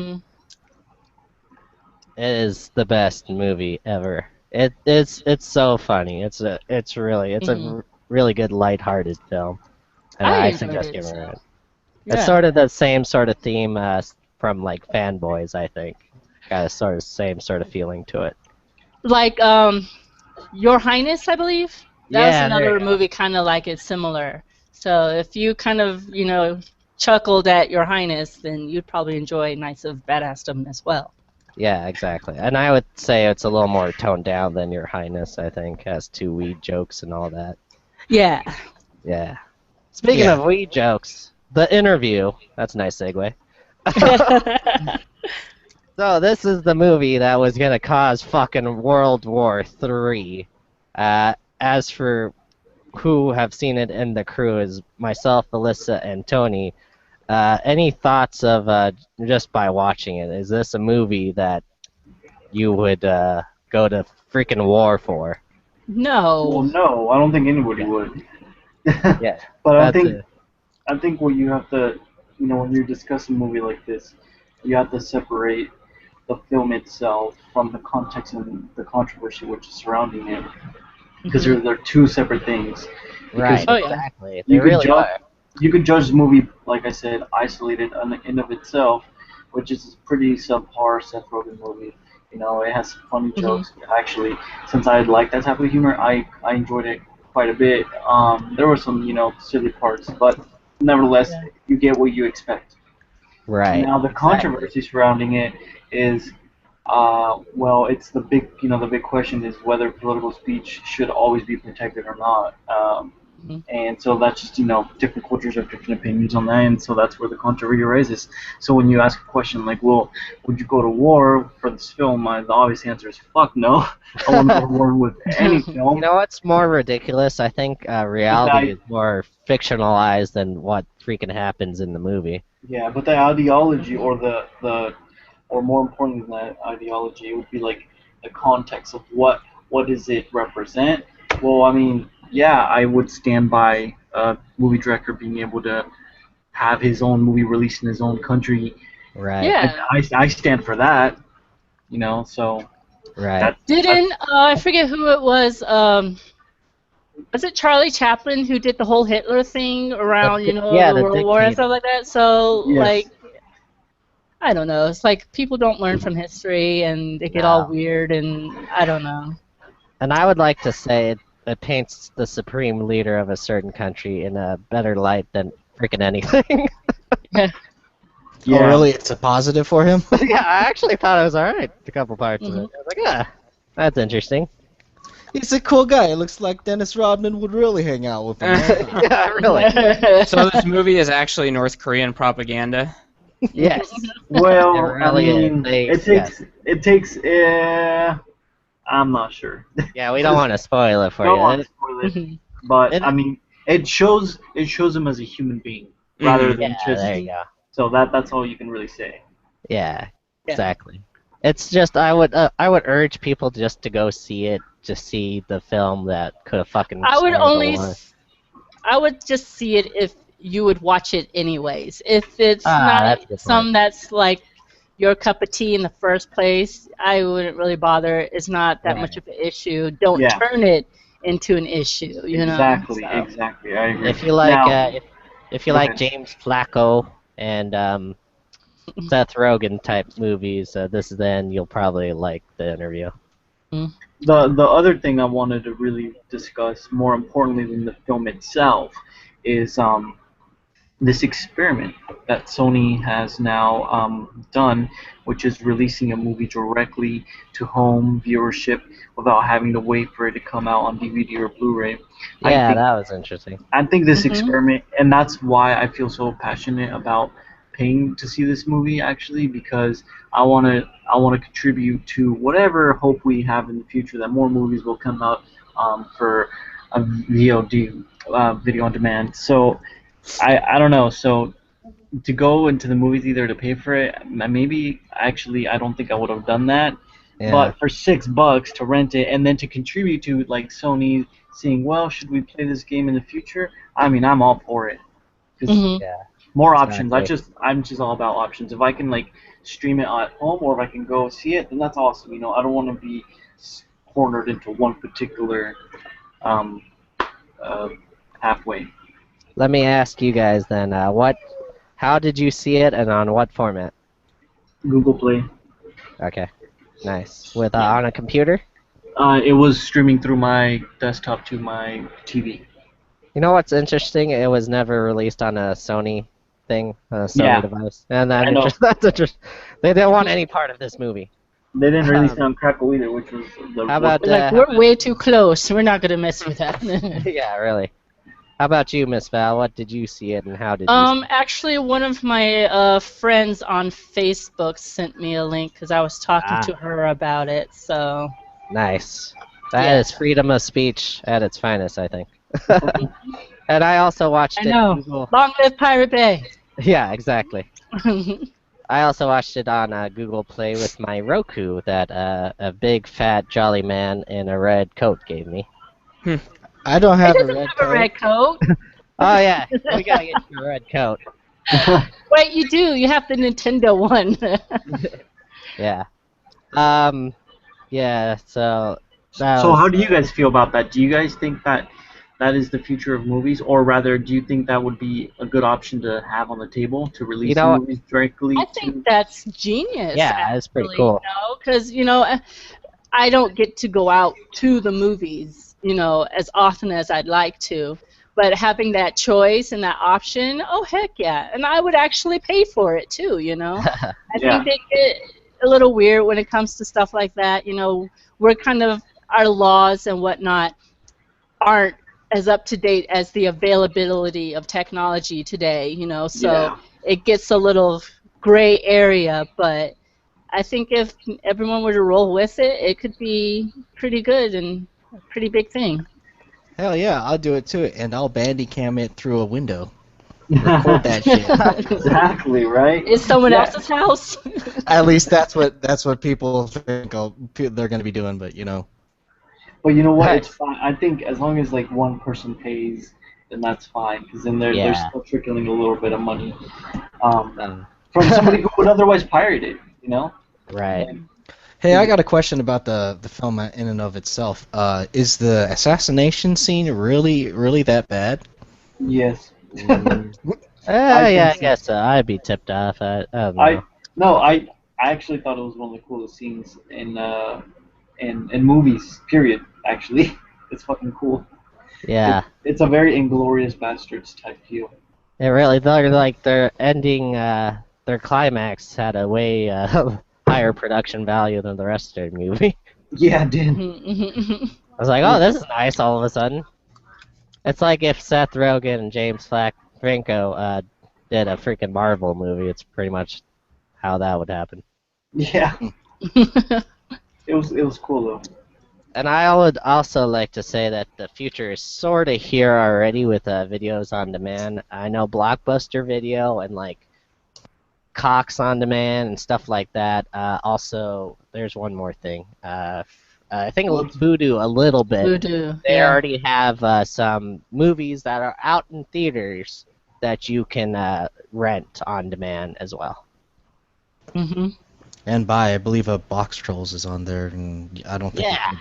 It is the best movie ever. It's so funny. It's a really good lighthearted film. And I suggest giving it. It's sort of the same sort of theme from like Fanboys, I think. Got a sort of same sort of feeling to it. Like Your Highness, I believe. That was another movie kind of like it, similar. So if you kind of, chuckled at Your Highness, then you'd probably enjoy Knights of Badassdom as well. Yeah, exactly. And I would say it's a little more toned down than Your Highness, I think. Has 2 weed jokes and all that. Yeah. Yeah. Speaking of weed jokes, the interview. That's a nice segue. So this is the movie that was going to cause fucking World War III. As for who have seen it in the crew is myself, Alyssa, and Tony. Any thoughts of just by watching it? Is this a movie that you would go to freaking war for? No. Well, no, I don't think anybody would. Yeah. But I think what you have to, when you're discussing a movie like this, you have to separate the film itself from the context and the controversy which is surrounding it, because they're 2 separate things. Right. Oh, yeah. Exactly. They really are. You could judge the movie, like I said, isolated on the end of itself, which is a pretty subpar Seth Rogen movie. It has some funny jokes. Actually, since I like that type of humor, I enjoyed it quite a bit. There were some, silly parts, but nevertheless, you get what you expect. Right. Now, the controversy surrounding it is, well, it's the big, the big question is whether political speech should always be protected or not. And so that's just, different cultures have different opinions on that, and so that's where the controversy arises. So when you ask a question like, well, would you go to war for this film? The obvious answer is fuck no. I wouldn't go to war with any film. You know what's more ridiculous? I think reality is more fictionalized than what freaking happens in the movie. Yeah, but the ideology or or more importantly than that ideology, it would be like the context of what does it represent. Well, I mean, yeah, I would stand by a movie director being able to have his own movie released in his own country. Right. Yeah. I stand for that, so. Right. I forget who it was. Was it Charlie Chaplin who did the whole Hitler thing around, the World War and stuff like that? So, Yes. I don't know. It's like people don't learn from history, and they get all weird, and I don't know. And I would like to say it paints the supreme leader of a certain country in a better light than freaking anything. Oh, really? It's a positive for him? Yeah, I actually thought it was alright, a couple parts of it. I was like, that's interesting. He's a cool guy. It looks like Dennis Rodman would really hang out with him. Yeah, really. So this movie is actually North Korean propaganda? Yes. Well, really I mean, it takes. I'm not sure. Yeah, we don't want to spoil it for Don't you. want to spoil it, but I mean, it shows him as a human being rather than just. There you go. So that's all you can really say. Yeah, exactly. It's just I would urge people just to go see it, just see the film that could have fucking. I would just see it if you would watch it anyways. If it's not some that's like your cup of tea in the first place, I wouldn't really bother. It's not that much of an issue. Don't turn it into an issue. You know. Exactly. I agree. If you like, if you like James Flacco and Seth Rogen type movies, then you'll probably like the interview. The other thing I wanted to really discuss, more importantly than the film itself, is this experiment that Sony has now done, which is releasing a movie directly to home viewership without having to wait for it to come out on DVD or Blu-ray. Yeah, that was interesting. I think this experiment, and that's why I feel so passionate about paying to see this movie, actually, because I want to contribute to whatever hope we have in the future that more movies will come out for a VOD, video on demand. So I don't know. So to go into the movie theater to pay for it, maybe actually I don't think I would have done that. Yeah. But for $6 to rent it and then to contribute to like Sony saying, well, should we play this game in the future? I mean, I'm all for it. More options. I'm just all about options. If I can like stream it at home or if I can go see it, then that's awesome. You know, I don't want to be cornered into one particular halfway. Let me ask you guys then, how did you see it and on what format? Google Play. Okay, nice. With on a computer? It was streaming through my desktop to my TV. You know what's interesting? It was never released on a Sony thing, a Sony device. And that's interesting. They didn't want any part of this movie. They didn't release it on Crackle either, which was the... How about, we're way too close. We're not going to mess with that. Yeah, really. How about you, Miss Val? What did you see it and how did you see it? Actually, one of my friends on Facebook sent me a link because I was talking to her about it, so... Nice. That is freedom of speech at its finest, I think. And I also watched it. I know. Google... Long live Pirate Bay. Yeah, exactly. I also watched it on Google Play with my Roku that a big fat jolly man in a red coat gave me. I don't have a red coat. Oh yeah, we gotta get you a red coat. Wait, you do. You have the Nintendo one. Yeah. Yeah. So. So how do you guys feel about that? Do you guys think that is the future of movies, or rather, do you think that would be a good option to have on the table to release movies directly? I think that's genius. Yeah, that's pretty cool. Because I don't get to go out to the movies, as often as I'd like to. But having that choice and that option, oh heck yeah! And I would actually pay for it too. I think they get a little weird when it comes to stuff like that. We're kind of our laws and whatnot aren't as up to date as the availability of technology today, so it gets a little gray area, but I think if everyone were to roll with it, it could be pretty good and a pretty big thing. Hell yeah, I'll do it too, and I'll Bandicam it through a window. Record that shit. Exactly, right? It's someone else's house. At least that's what people think they're going to be doing, but But you know what? It's fine. I think as long as like one person pays, then that's fine. Because then they're still trickling a little bit of money from somebody who would otherwise pirate it. Right. Hey, I got a question about the film in and of itself. Is the assassination scene really that bad? Yes. I guess so. I'd be tipped off. I don't know. No, I actually thought it was one of the coolest scenes in movies. Period. Actually, it's fucking cool. Yeah, It's a very Inglorious Bastards type feel. it really. They're like their ending, their climax had a way higher production value than the rest of their movie. Yeah, Dan. Mhm. I was like, oh, this is nice. All of a sudden, it's like if Seth Rogen and James Franco did a freaking Marvel movie. It's pretty much how that would happen. Yeah, it was cool though. And I would also like to say that the future is sort of here already with videos on demand. I know Blockbuster Video and like Cox on demand and stuff like that. Also, there's one more thing. I think Voodoo a little bit. Voodoo. They Yeah. already have some movies that are out in theaters that you can rent on demand as well. Hmm. And I believe a Box Trolls is on there, and I don't think Yeah. you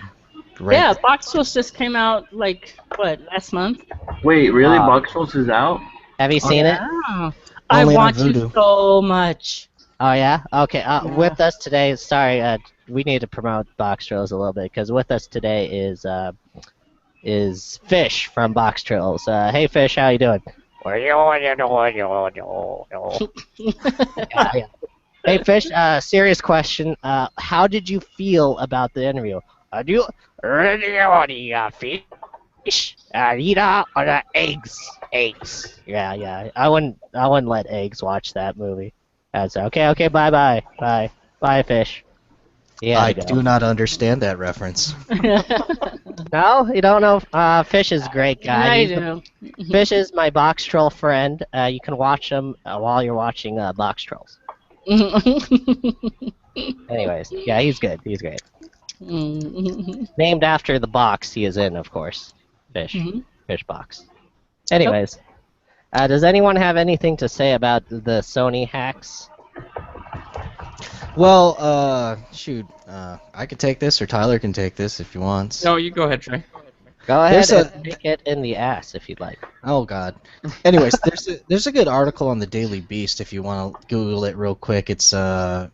can rent. Yeah, Box Trolls just came out like what, last month? Wait, really? Uh, Box Trolls is out? Have you seen it? Yeah. I Only on want you Vudu. so much. Oh yeah. Okay. Yeah. With us today, sorry, we need to promote Box Trolls a little bit because with us today is Fish from Box Trolls. Hey Fish, how you doing? Yeah, yeah. Hey Fish, serious question. How did you feel about the interview? Do you fish? Eat eggs. Eggs. Yeah, yeah. I wouldn't let eggs watch that movie. That's okay. Okay. Bye. Bye. Bye. Bye, Fish. Yeah. I do not understand that reference. No, you don't know. Fish is a great guy. I He's the- do. Fish is my Box Troll friend. You can watch him while you're watching Box Trolls. Anyways, yeah, he's good. He's great. Named after the box he is in, of course. Fish. Mhm. Fish box. Anyways, does anyone have anything to say about the Sony hacks? Well, shoot, I could take this, or Tyler can take this if he wants. No, you go ahead, Trey. Go ahead There's and kick it in the ass if you'd like. Oh God. Anyways, there's a good article on the Daily Beast if you want to Google it real quick. It's it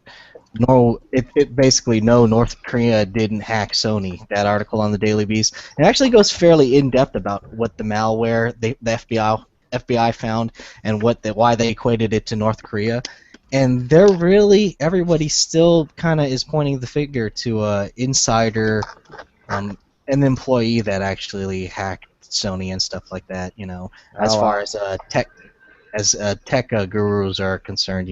basically no, North Korea didn't hack Sony. That article on the Daily Beast. It actually goes fairly in depth about what the malware the FBI found and why they equated it to North Korea. And they're really everybody still kind of is pointing the finger to insider, an employee that actually hacked Sony and stuff like that. As Oh, far wow. as tech gurus are concerned.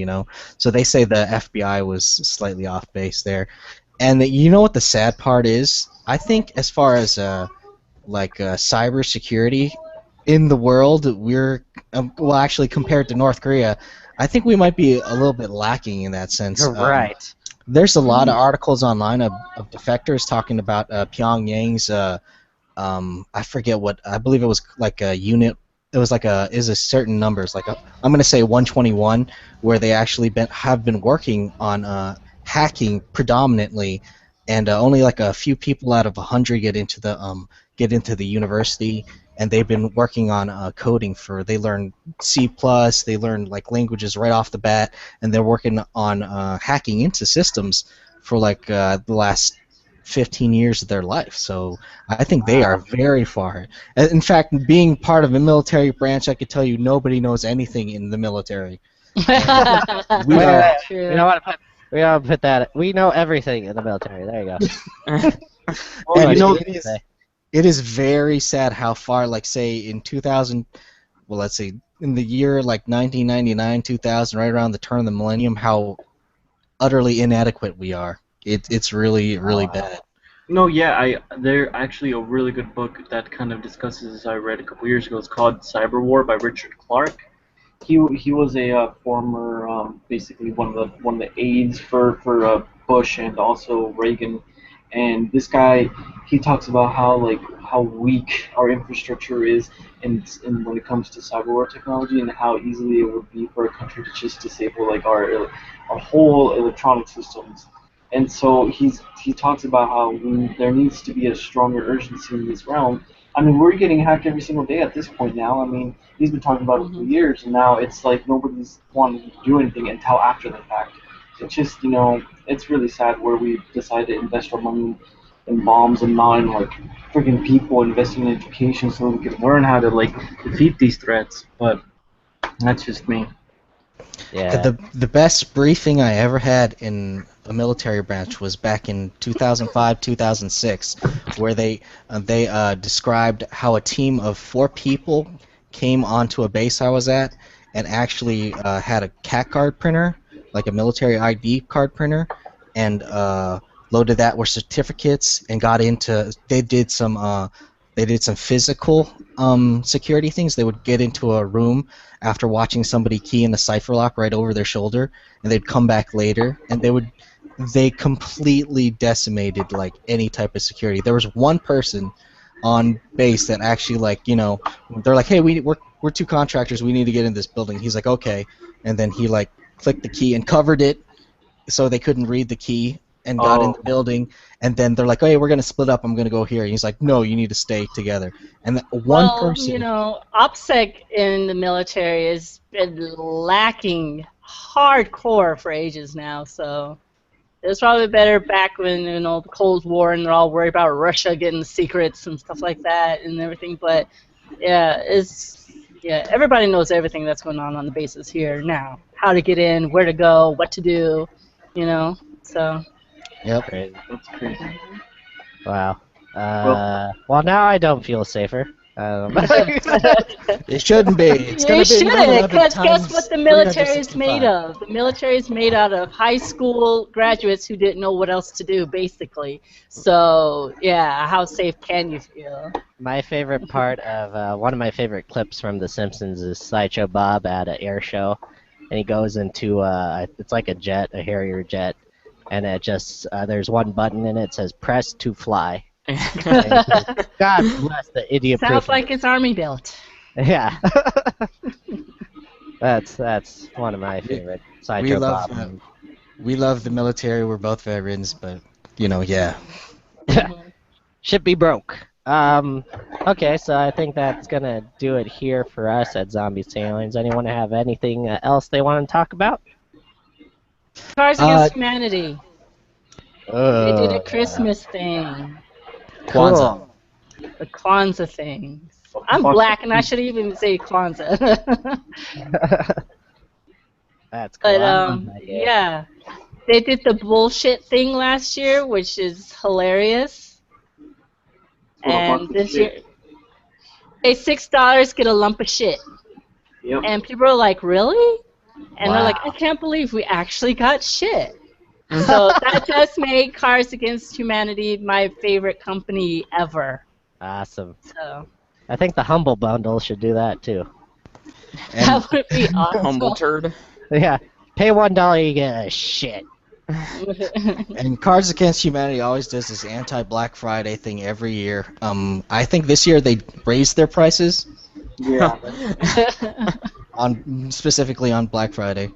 So they say the FBI was slightly off base there. And you know what the sad part is? I think as far as cybersecurity in the world, we're well, actually compared to North Korea, I think we might be a little bit lacking in that sense. You're right. There's a lot of articles online of defectors talking about Pyongyang's. I forget what. I believe it was like a unit. It was like is a certain numbers. I'm gonna say 121, where they actually have been working on hacking predominantly, and only like a few people out of 100 get into the university, and they've been working on coding for. They learn C+, they learn like languages right off the bat, and they're working on hacking into systems for like the last 15 years of their life. So I think they are very far. In fact, being part of a military branch, I could tell you nobody knows anything in the military. We Wait, are, wait, wait. True. We don't want to put. We don't put that. We know everything in the military. There you go. Oh, and you know, it is very sad how far, like say in 2000, well let's say in the year like 1999, 2000, right around the turn of the millennium, how utterly inadequate we are. It's really, really bad. no, yeah, they're actually a really good book that kind of discusses this. I read a couple years ago. It's called Cyber War by Richard Clarke. He was a former basically one of the aides for Bush and also Reagan, and this guy he talks about how weak our infrastructure is in when it comes to cyber war technology and how easily it would be for a country to just disable like our whole electronic systems. And so he talks about how there needs to be a stronger urgency in this realm. I mean, we're getting hacked every single day at this point now. I mean, he's been talking about it for years, and now it's like nobody's wanting to do anything until after the fact. it's just, it's really sad where we decide to invest our money in bombs and not in like freaking people investing in education so we can learn how to like defeat these threats. But that's just me. Yeah. The best briefing I ever had in a military branch was back in 2005, 2006, where they described how a team of 4 people came onto a base I was at and actually had a CAT card printer, like a military ID card printer, and loaded that with certificates and got into. They did some physical security things. They would get into a room after watching somebody key in the cipher lock right over their shoulder, and they'd come back later, and they completely decimated like any type of security. There was one person on base that actually they're like, hey, we're 2 contractors, we need to get in this building. He's like, okay, and then he like clicked the key and covered it so they couldn't read the key and got in the building, and then they're like, hey, we're going to split up, I'm going to go here. And he's like, no, you need to stay together. And one person... OPSEC in the military has been lacking hardcore for ages now, so it was probably better back when, the Cold War and they're all worried about Russia getting the secrets and stuff like that and everything, but everybody knows everything that's going on the bases here now. How to get in, where to go, what to do, so... Yep. Crazy. That's crazy. Wow. Well, now I don't feel safer. It shouldn't be. It's going to be shouldn't, because guess what the military is made of? The military is made out of high school graduates who didn't know what else to do, basically. So, yeah, how safe can you feel? My favorite part of one of my favorite clips from The Simpsons is Sideshow Bob at an air show, and he goes into it's like a jet, a Harrier jet, and it just there's one button in it that says "Press to fly." God bless the idiot. Sounds like it's army built. Yeah. That's one of my favorite Sideshow Bob. We love the military. We're both veterans, but yeah. Should be broke. Okay, so I think that's gonna do it here for us at Zombies to Aliens. Anyone have anything else they want to talk about? Cards Against Humanity. They did a Christmas thing. Kwanzaa. Cool. The Kwanzaa thing. I'm black and I should even say Kwanzaa. That's cool. But yeah, they did the bullshit thing last year, which is hilarious. And this year, pay $6, get a lump of shit. Yep. And people are like, really? And Wow. they're like, I can't believe we actually got shit. So that just made Cards Against Humanity my favorite company ever. Awesome. So I think the Humble Bundle should do that too. that would be awesome. Humble turd. Yeah. Pay $1, you get a shit. And Cards Against Humanity always does this anti-Black Friday thing every year. I think this year they raised their prices. Yeah. Specifically on Black Friday.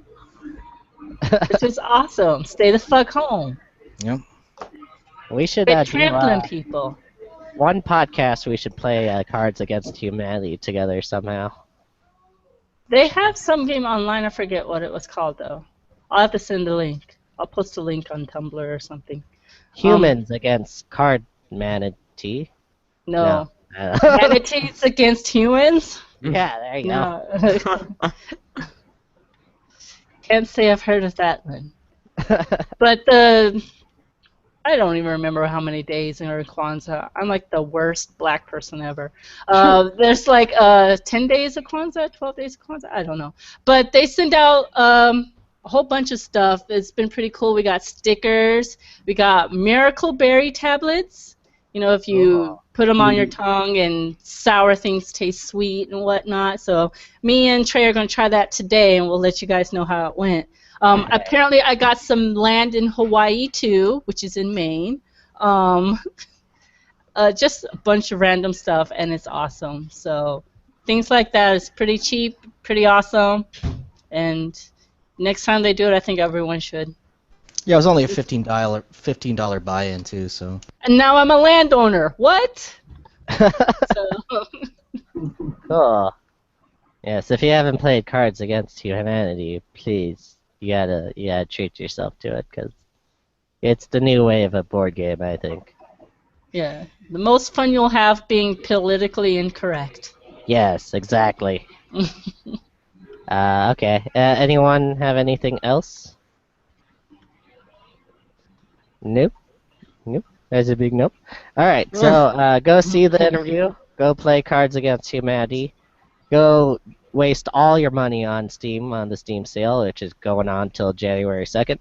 Which is awesome. Stay the fuck home. Yep. We should Quit do trampling people. one podcast. We should play Cards Against Humanity together somehow. They have some game online. I forget what it was called though. I'll have to send the link. I'll post a link on Tumblr or something. Humans against Card Manatee. No. No. Manatees against humans? Yeah, there you go. No. Can't say I've heard of that one. But I don't even remember how many days in Kwanzaa. I'm like the worst black person ever. There's like 10 days of Kwanzaa, 12 days of Kwanzaa, I don't know. But they send out a whole bunch of stuff. It's been pretty cool. We got stickers. We got Miracle Berry tablets. If you put them on your tongue and sour things taste sweet and whatnot. So me and Trey are going to try that today, and we'll let you guys know how it went. Apparently, I got some land in Hawaii, too, which is in Maine. Just a bunch of random stuff, and it's awesome. So things like that is pretty cheap, pretty awesome. And next time they do it, I think everyone should. Yeah, it was only a $15 buy-in too, so. And now I'm a landowner. What? So. Cool. Yes, if you haven't played Cards Against Humanity, please you gotta treat yourself to it because it's the new way of a board game, I think. Yeah. The most fun you'll have being politically incorrect. Yes, exactly. Okay. Anyone have anything else? Nope. Nope. There's a big nope. All right. So go see the interview. Go play Cards Against Humanity. Go waste all your money on Steam on the Steam sale, which is going on till January 2nd.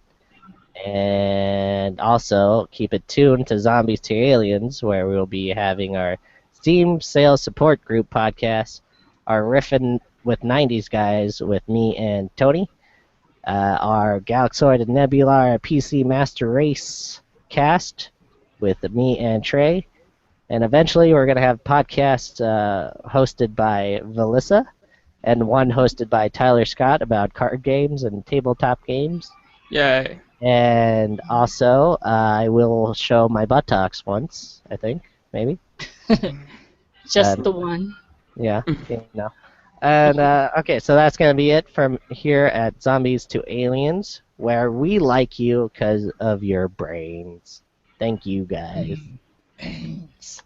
And also keep it tuned to Zombies to Aliens, where we'll be having our Steam sales support group podcast, our Riffin' with 90s guys with me and Tony, our Galaxoid and Nebula PC Master Race cast with me and Trey. And eventually we're going to have podcasts hosted by Velissa and one hosted by Tyler Scott about card games and tabletop games. Yay. And also, I will show my buttocks once, I think, maybe. Just the one. Yeah, you know. And, okay, so that's going to be it from here at Zombies to Aliens, where we like you because of your brains. Thank you, guys. Thanks.